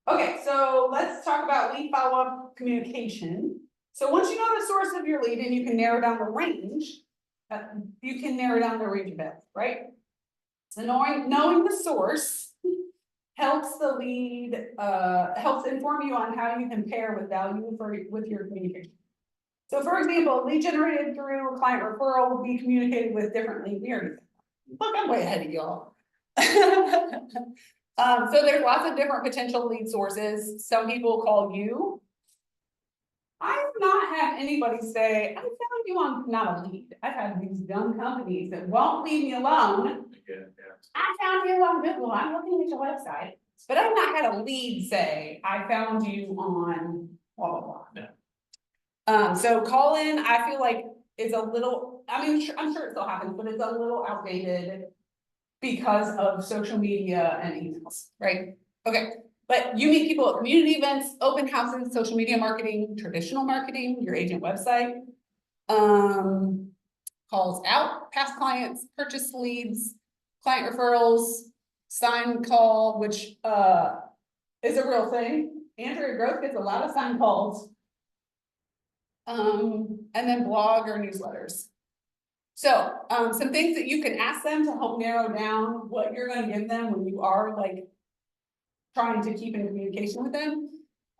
S5: Okay, so let's talk about lead follow-up communication. So once you know the source of your lead and you can narrow down the range, of it, right? So knowing the source helps the lead, helps inform you on how you compare with value with your communication. So for example, lead generated through a client referral will be communicated with differently. Look, I'm way ahead of y'all. So there's lots of different potential lead sources. Some people call you. I have not had anybody say, I found you on, not a lead. I've had these dumb companies that won't leave me alone.
S3: Yeah.
S5: I found you on Google, I'm looking at your website. But I've not had a lead say, I found you on blah, blah, blah.
S3: No.
S5: So call in, I feel like is a little, I mean, I'm sure it still happens, but it's a little outdated because of social media and emails, right? Okay, but you meet people at community events, open houses, social media marketing, traditional marketing, your agent website. Calls out, past clients, purchase leads, client referrals, sign call, which is a real thing. Andrea Gross gets a lot of sign calls. And then blog or newsletters. So, some things that you can ask them to help narrow down what you're gonna give them when you are like trying to keep in communication with them.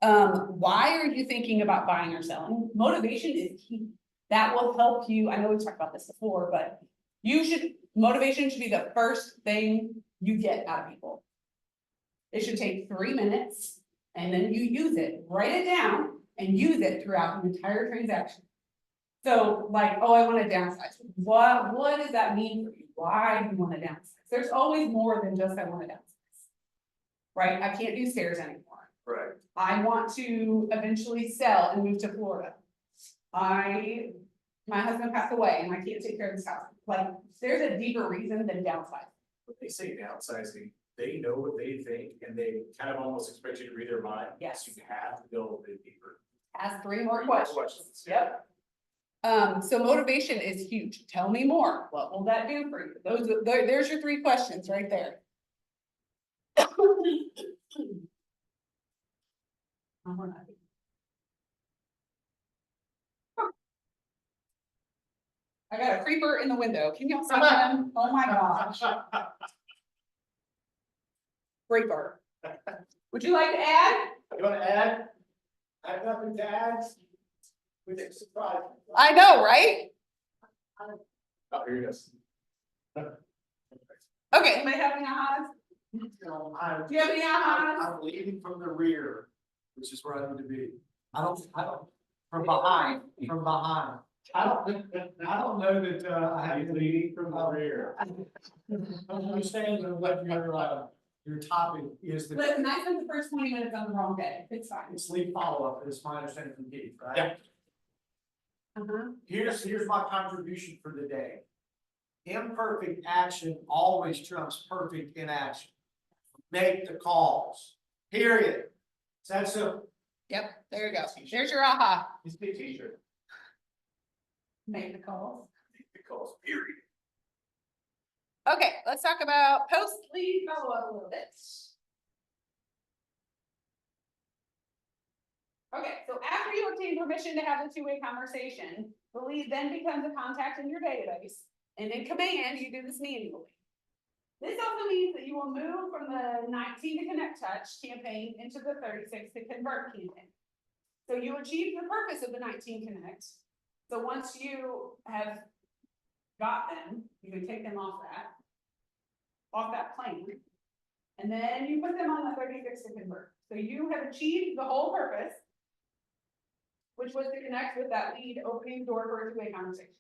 S5: Why are you thinking about buying or selling? Motivation is key. That will help you. I know we've talked about this before, but motivation should be the first thing you get out of people. It should take 3 minutes and then you use it, write it down and use it throughout the entire transaction. So like, oh, I want to downsize. What does that mean for you? Why do you want to downsize? There's always more than just I want to downsize. Right? I can't do stairs anymore.
S3: Right.
S5: I want to eventually sell and move to Florida. My husband passed away and I can't take care of this house. Like, there's a deeper reason than downside.
S3: When they say downsizing, they know what they think and they kind of almost expect you to read their mind.
S5: Yes.
S3: So you have to go a bit deeper.
S5: Ask 3 more
S3: 3 more
S5: questions.
S3: questions.
S5: Yep. So motivation is huge. Tell me more. What will that do for you? There's your 3 questions right there. I got a creeper in the window. Can y'all see him? Oh my gosh. Creeper. Would you like to add?
S3: You wanna add? I have nothing to add. We take surprise.
S5: I know, right?
S3: Oh, here it is.
S5: Okay, anybody have any ahas?
S6: I'm,
S5: Do you have any ahas?
S6: I'm leading from the rear, which is where I need to be. I don't, from behind. I don't know that, I have.
S3: I'm leading from the rear.
S6: I understand what your topic is, that
S5: Listen, I spent the first 20 minutes on the wrong day. It's fine.
S6: it's lead follow-up, is my understanding from Keith, right?
S3: Yeah.
S6: Here's my contribution for the day. Imperfect action always trumps perfect inaction. Make the calls, period. Is that so?
S5: Yep, there you go. There's your aha.
S3: It's a big t-shirt.
S5: Make the calls.
S3: It calls, period.
S5: Okay, let's talk about post-lead follow-up a little bit. Okay, so after you obtain permission to have the 2-way conversation, the lead then becomes a contact in your database. And in command, you do this manually. This also means that you will move from the 19 to Connect Touch campaign into the 36 to Convert campaign. So you achieve the purpose of the 19 Connect. So once you have got them, you can take them off that plane. And then you put them on the 36 to Convert. So you have achieved the whole purpose, which was to connect with that lead, opening the door for a 2-way conversation.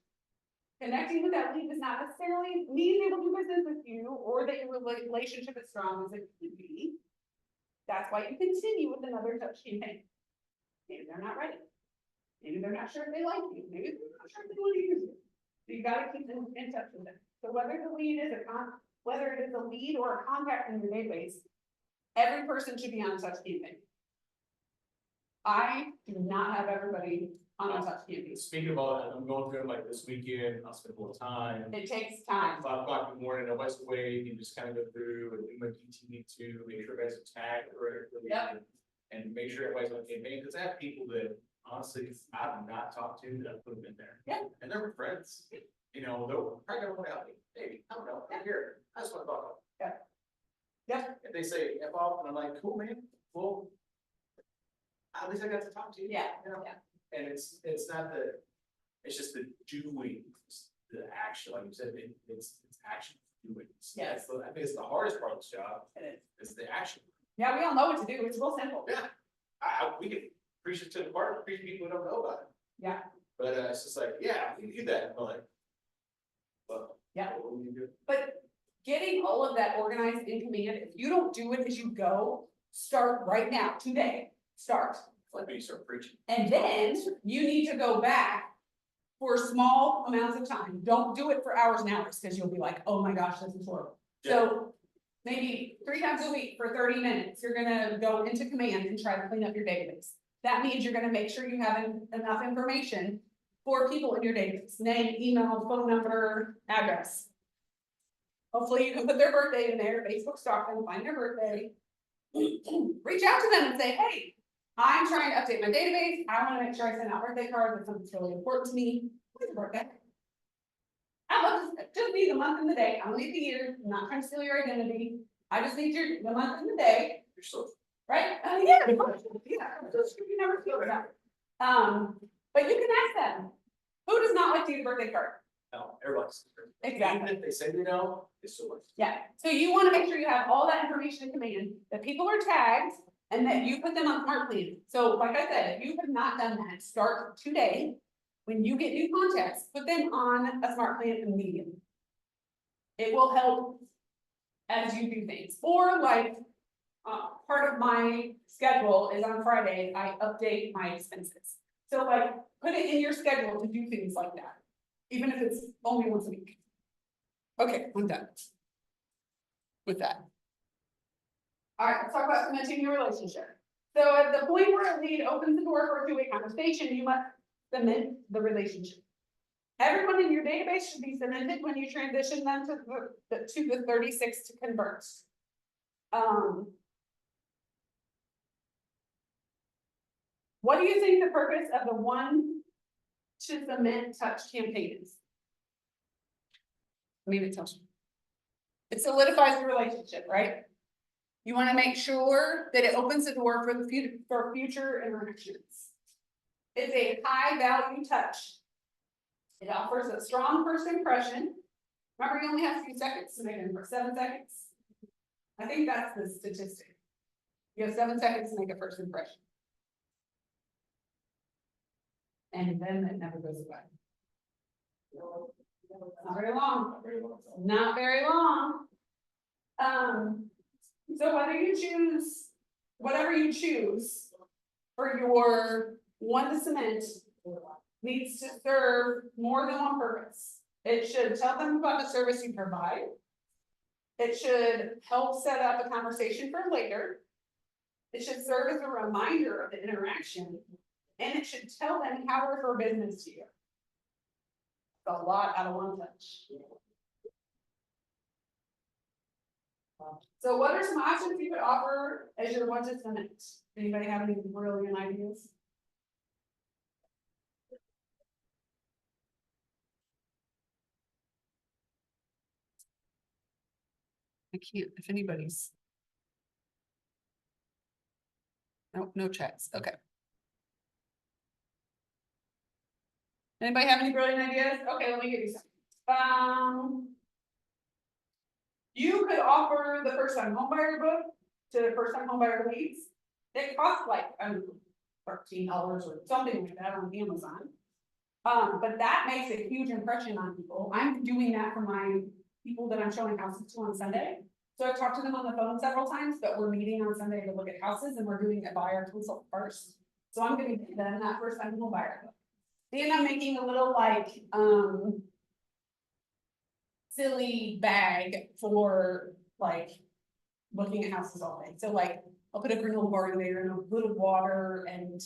S5: Connecting with that lead does not necessarily mean they will do business with you or that your relationship is strong as it could be. That's why you continue with another touch campaign. Maybe they're not ready. Maybe they're not sure if they like you. Maybe they're not sure if they want to use you. So you gotta keep in touch with them. So whether the lead is whether it is a lead or a contact in your database, every person should be on a touch campaign. I do not have everybody on a touch campaign.
S3: Speaking of all that, I'm going through it like this weekend, I'll spend a little time.
S5: It takes time.
S3: 5 o'clock in the morning, nobody's awake, you just kind of go through and do my DTV to make sure everybody's tagged correctly.
S5: Yep.
S3: And make sure everybody's on campaign, because I have people that honestly, I've not talked to that I've put them in there.
S5: Yeah.
S3: And they're friends, you know, they'll probably gonna want to help me, maybe, I don't know, I'm here, I just want to talk.
S5: Yeah. Yeah.
S3: If they say F off, and I'm like, cool, man, well, at least I got to talk to you.
S5: Yeah,
S3: You know?
S5: yeah.
S3: And it's not it's just the doing, the action, like you said, it's action doing.
S5: Yes.
S3: So I think it's the hardest part of this job,
S5: It
S3: is the action.
S5: Yeah, we all know what to do. It's real simple.
S3: Yeah. we can preach it to the part, preach to people who don't know about it.
S5: Yeah.
S3: But it's just like, yeah, we can do that, but like. Well.
S5: Yeah.
S3: What will you do?
S5: But getting all of that organized in command, if you don't do it as you go, start right now, today, start.
S3: Like when you start preaching.
S5: And then you need to go back for small amounts of time. Don't do it for hours and hours, because you'll be like, oh my gosh, this is horrible. So maybe 3 times a week for 30 minutes, you're gonna go into command and try to clean up your database. That means you're gonna make sure you have enough information for people in your database, name, email, phone number, address. Hopefully you can put their birthday in there, Facebook stalk them, find their birthday. Reach out to them and say, hey, I'm trying to update my database. I want to make sure I send out birthday cards if something's really important to me. When's your birthday? I love this, just need the month and the day, I don't need the year, I'm not trying to steal your identity. I just need the month and the day,
S3: You're so.
S5: right? Yeah, you never feel that. But you can ask them, who does not like to get a birthday card?
S3: No, everybody's.
S5: Exactly.
S3: Even if they say they don't, it's still like.
S5: Yeah, so you wanna make sure you have all that information in command, that people are tagged, and that you put them on SmartPlan. So like I said, if you have not done that, start today. When you get new contacts, put them on a SmartPlan immediately. It will help as you do things, or like, part of my schedule is on Friday, I update my expenses. So like, put it in your schedule to do things like that, even if it's only once a week. Okay, I'm done. With that. All right, let's talk about cementing your relationship. So at the point where a lead opens the door for a two-way conversation, you must cement the relationship. Everyone in your database should be cemented when you transition them to the 36 to convert. What do you think the purpose of the one to cement touch campaign is? Leave it touch. It solidifies the relationship, right? You want to make sure that it opens the door for the future, for future interactions. It's a high value touch. It offers a strong first impression. Remember, you only have a few seconds to make it, for 7 seconds. I think that's the statistic. You have 7 seconds to make a first impression. And then it never goes away. Not very long, not very long. So whether you choose, whatever you choose for your one to cement needs to serve more than one purpose. It should tell them about the service you provide. It should help set up a conversation for later. It should serve as a reminder of the interaction. And it should tell them how to refer business to you. A lot out of one touch. So what are some options you could offer as your one to cement? Anybody have any brilliant ideas? I can't, if anybody's. Nope, no checks, okay. Anybody have any brilliant ideas? Okay, let me give you some. You could offer the first time homebuyer book to first time homebuyer leads. It costs like, $13 or something like that on Amazon. But that makes a huge impression on people. I'm doing that for my people that I'm showing houses to on Sunday. So I've talked to them on the phone several times, but we're meeting on Sunday to look at houses and we're doing a buyer consult first. So I'm gonna give them that first time homebuyer book. Then I'm making a little like, silly bag for like looking at houses all day. So like, I'll put a granola bar in there and a little water and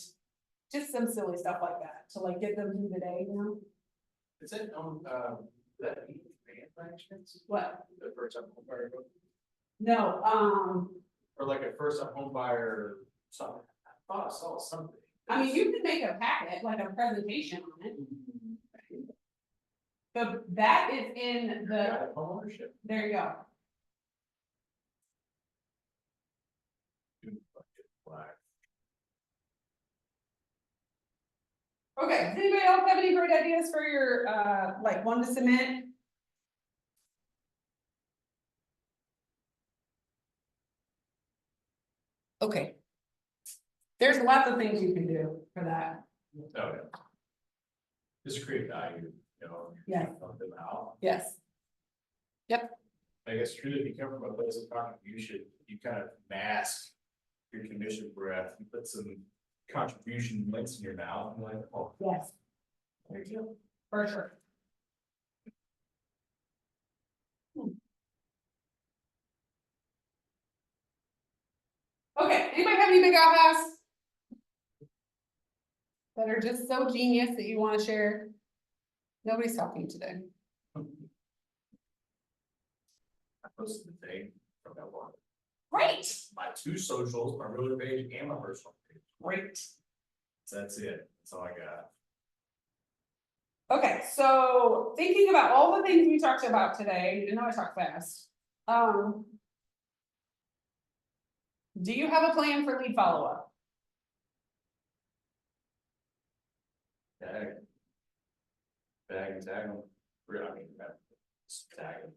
S5: just some silly stuff like that to like get them through the day, you know?
S3: Is it on, that band by any chance?
S5: What?
S3: The first time home buyer,
S5: No,
S3: or like a first time home buyer, something, I thought I saw something.
S5: I mean, you can make a packet, like a presentation on it, but that is in the,
S3: Guide home ownership.
S5: there you go. Okay, does anybody else have any great ideas for your, like one to cement? Okay. There's lots of things you can do for that.
S3: Oh, yeah. Just create value, you know.
S5: Yeah.
S3: Help them out.
S5: Yes.
S3: I guess truly, if you come from a place of contribution, you kind of mask your commission breath, you put some contribution links in your mouth, and like, oh,
S5: Yes.
S3: there you go.
S5: For sure. Okay, anybody have any big ahas? That are just so genius that you wanna share? Nobody's talking today.
S3: I posted the thing from that one.
S5: Great,
S3: My 2 socials, my regular page and my personal page.
S5: great.
S3: So that's it. That's all I got.
S5: Okay, so thinking about all the things we talked about today, I know I talk fast. Do you have a plan for lead follow-up?
S3: Tag. Tag and tag them. Really, I mean, tag them.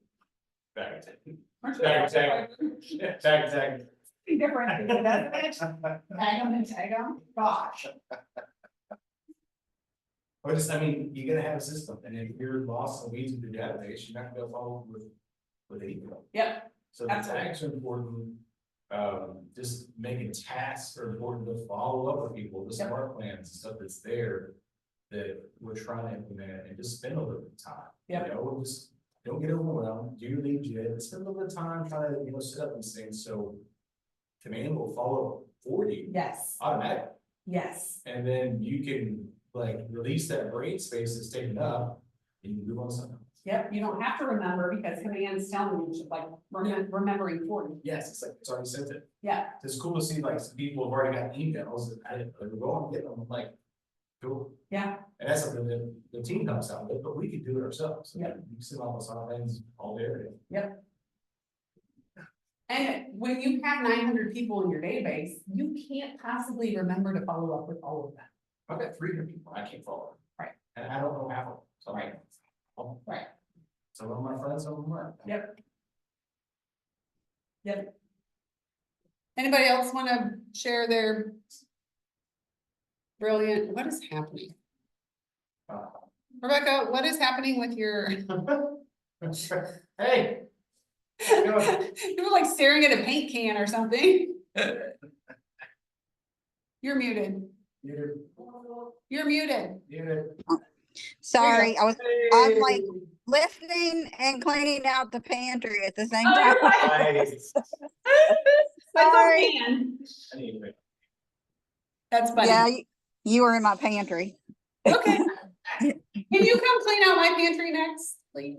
S3: Tag and tag.
S5: Aren't you
S3: Tag,
S5: like-
S3: tag. Yeah, tag, tag.
S5: Different, doesn't it? Tag them and tag them, gosh.
S3: Or just, I mean, you gotta have a system, and if you're lost in the weeds with your database, you're not gonna be able to follow with it either.
S5: Yep,
S3: So the
S5: Absolutely.
S3: tags are important. Just making tasks are important to follow up with people, the
S5: Yep.
S3: smart plans, and stuff that's there. That we're trying to implement and just spend a little bit of time.
S5: Yep.
S3: You know, just don't get overwhelmed, do your lead gen, but spend a little bit of time trying to, set up these things, so. Command will follow for you
S5: yes,
S3: automatically,
S5: yes,
S3: and then you can like release that brain space that's taken up. And you move on to something.
S5: yep, you don't have to remember because command's telling you, like, remembering for you,
S3: Yes, it's like, it's already sent it.
S5: yeah,
S3: It's cool to see like some people have already got emails that I didn't, go on, get them, I'm like, cool.
S5: yeah,
S3: And that's something that the team helps out with, but we could do it ourselves.
S5: Yeah.
S3: You can sit almost on things all day, every day.
S5: and when you have 900 people in your database, you can't possibly remember to follow up with all of them.
S3: I've got 300 people I can't follow.
S5: Right.
S3: And I don't know half of them, so.
S5: Right. Right.
S3: Some of my friends, some of them aren't.
S5: Yep. Anybody else wanna share their brilliant, what is happening?
S3: Uh,
S5: Rebecca, what is happening with your,
S3: Hey.
S5: you were like staring at a paint can or something. You're muted.
S3: You're,
S5: You're muted.
S4: Sorry, I'm like listening and cleaning out the pantry at the same time.
S3: Nice.
S4: Sorry.
S3: I need to-
S5: That's funny.
S4: Yeah, you were in my pantry.
S5: Okay. Can you come clean out my pantry next, please?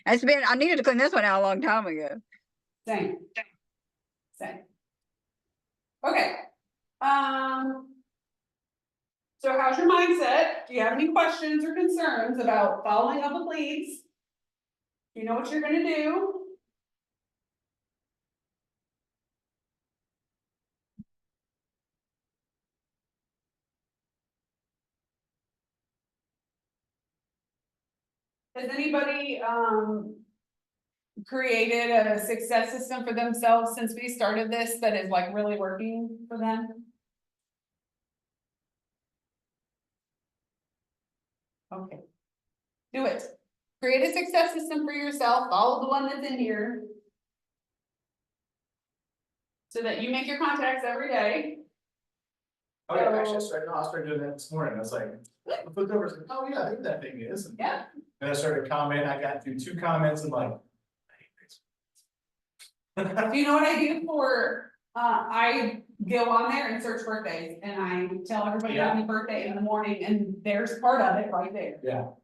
S4: I needed to clean this one out a long time ago.
S5: Same. Same. Okay. So how's your mindset? Do you have any questions or concerns about following up with leads? You know what you're gonna do? Has anybody, created a success system for themselves since we started this that is like really working for them? Okay. Do it. Create a success system for yourself, follow the one that's in here. So that you make your contacts every day.
S3: Oh, yeah, actually, I started doing that this morning, I was like, I looked over, I was like, oh, yeah, I think that thing is.
S5: Yeah.
S3: And I started commenting, I got through 2 comments and like.
S5: Do you know what I do for, I go on there and search birthdays and I tell everybody
S3: Yeah.
S5: happy birthday in the morning and there's part of it right there.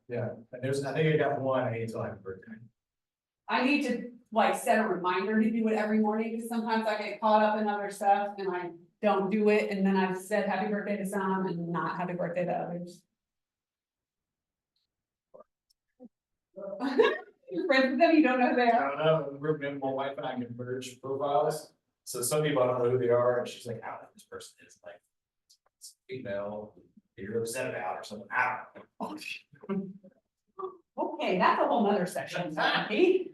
S3: Yeah, and I think I got one, I need to like birthday.
S5: I need to like set a reminder to do it every morning because sometimes I get caught up in other stuff and I don't do it. And then I've said happy birthday to some and not happy birthday to others. You're friends with them, you don't know who they
S3: I
S5: are.
S3: don't know, my wife and I can merge profiles, so some people I don't know who they are, and she's like, I don't know who this person is, like. It's female, that you're upset about or something, I don't know.
S5: Okay, that's a whole nother section. Okay,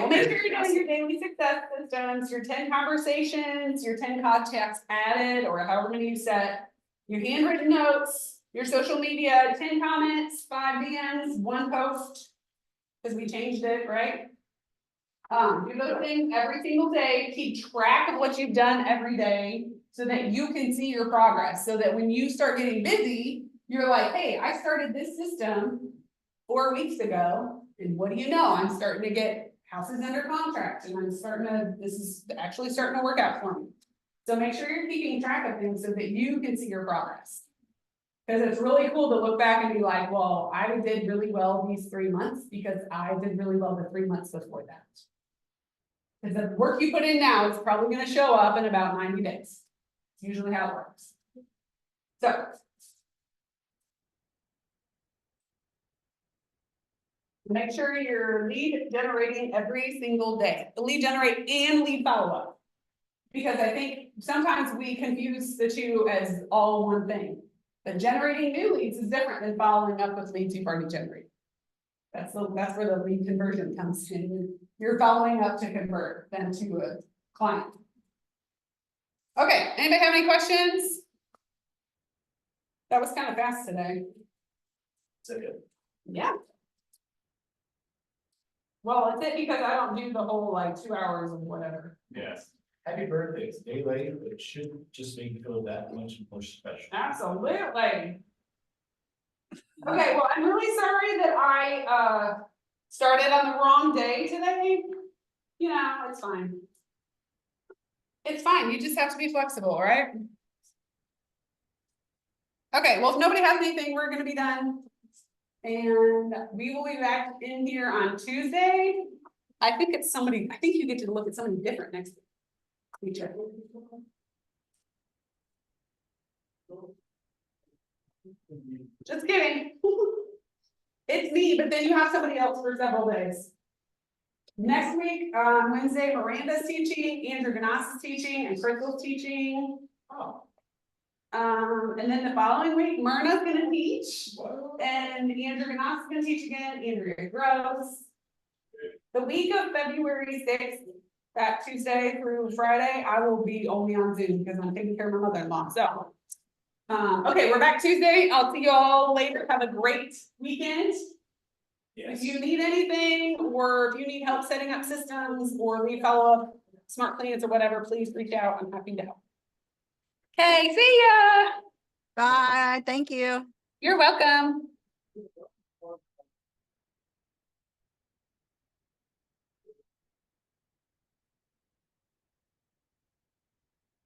S5: well, make sure you're doing your daily success systems, your 10 conversations, your 10 contacts added, or however many you set. Your handwritten notes, your social media, 10 comments, 5 DMs, 1 post. Cause we changed it, right? Do those things every single day, keep track of what you've done every day. So that you can see your progress, so that when you start getting busy, you're like, hey, I started this system 4 weeks ago, and what do you know, I'm starting to get houses under contract, and this is actually starting to work out for me. So make sure you're keeping track of things so that you can see your progress. Cause it's really cool to look back and be like, well, I did really well these 3 months because I did really well the 3 months before that. Cause the work you put in now is probably gonna show up in about 90 days. It's usually how it works. So. Make sure you're lead generating every single day, lead generate and lead follow-up. Because I think sometimes we confuse the two as all one thing. But generating new leads is different than following up with leads you've already generated. That's where the lead conversion comes in. You're following up to convert them to a client. Okay, anybody have any questions? That was kind of fast today.
S3: Is that good?
S5: Yeah. Well, it's it because I don't do the whole like 2 hours of whatever.
S3: Yes. Happy birthday, it's a day late, but it should just make you feel that much more special.
S5: Absolutely. Okay, well, I'm really sorry that I started on the wrong day today. You know, it's fine. It's fine, you just have to be flexible, all right? Okay, well, if nobody has anything, we're gonna be done. And we will be back in here on Tuesday. I think it's somebody, I think you get to look at somebody different next week. Let me check. Just kidding. It's me, but then you have somebody else for several days. Next week, Wednesday, Miranda's teaching, Andrew Ganas is teaching, and Crystal's teaching.
S3: Oh.
S5: And then the following week, Myrna's gonna teach, and Andrew Ganas is gonna teach again, Andrea Gross. The week of February 6th, that Tuesday through Friday, I will be only on Zoom because I'm taking care of my mother-in-law, so. Okay, we're back Tuesday. I'll see you all later. Have a great weekend.
S3: Yes.
S5: If you need anything, or if you need help setting up systems, or need follow-up, smart plans or whatever, please reach out. I'm happy to help. Okay, see ya.
S4: Bye, thank you.
S5: You're welcome.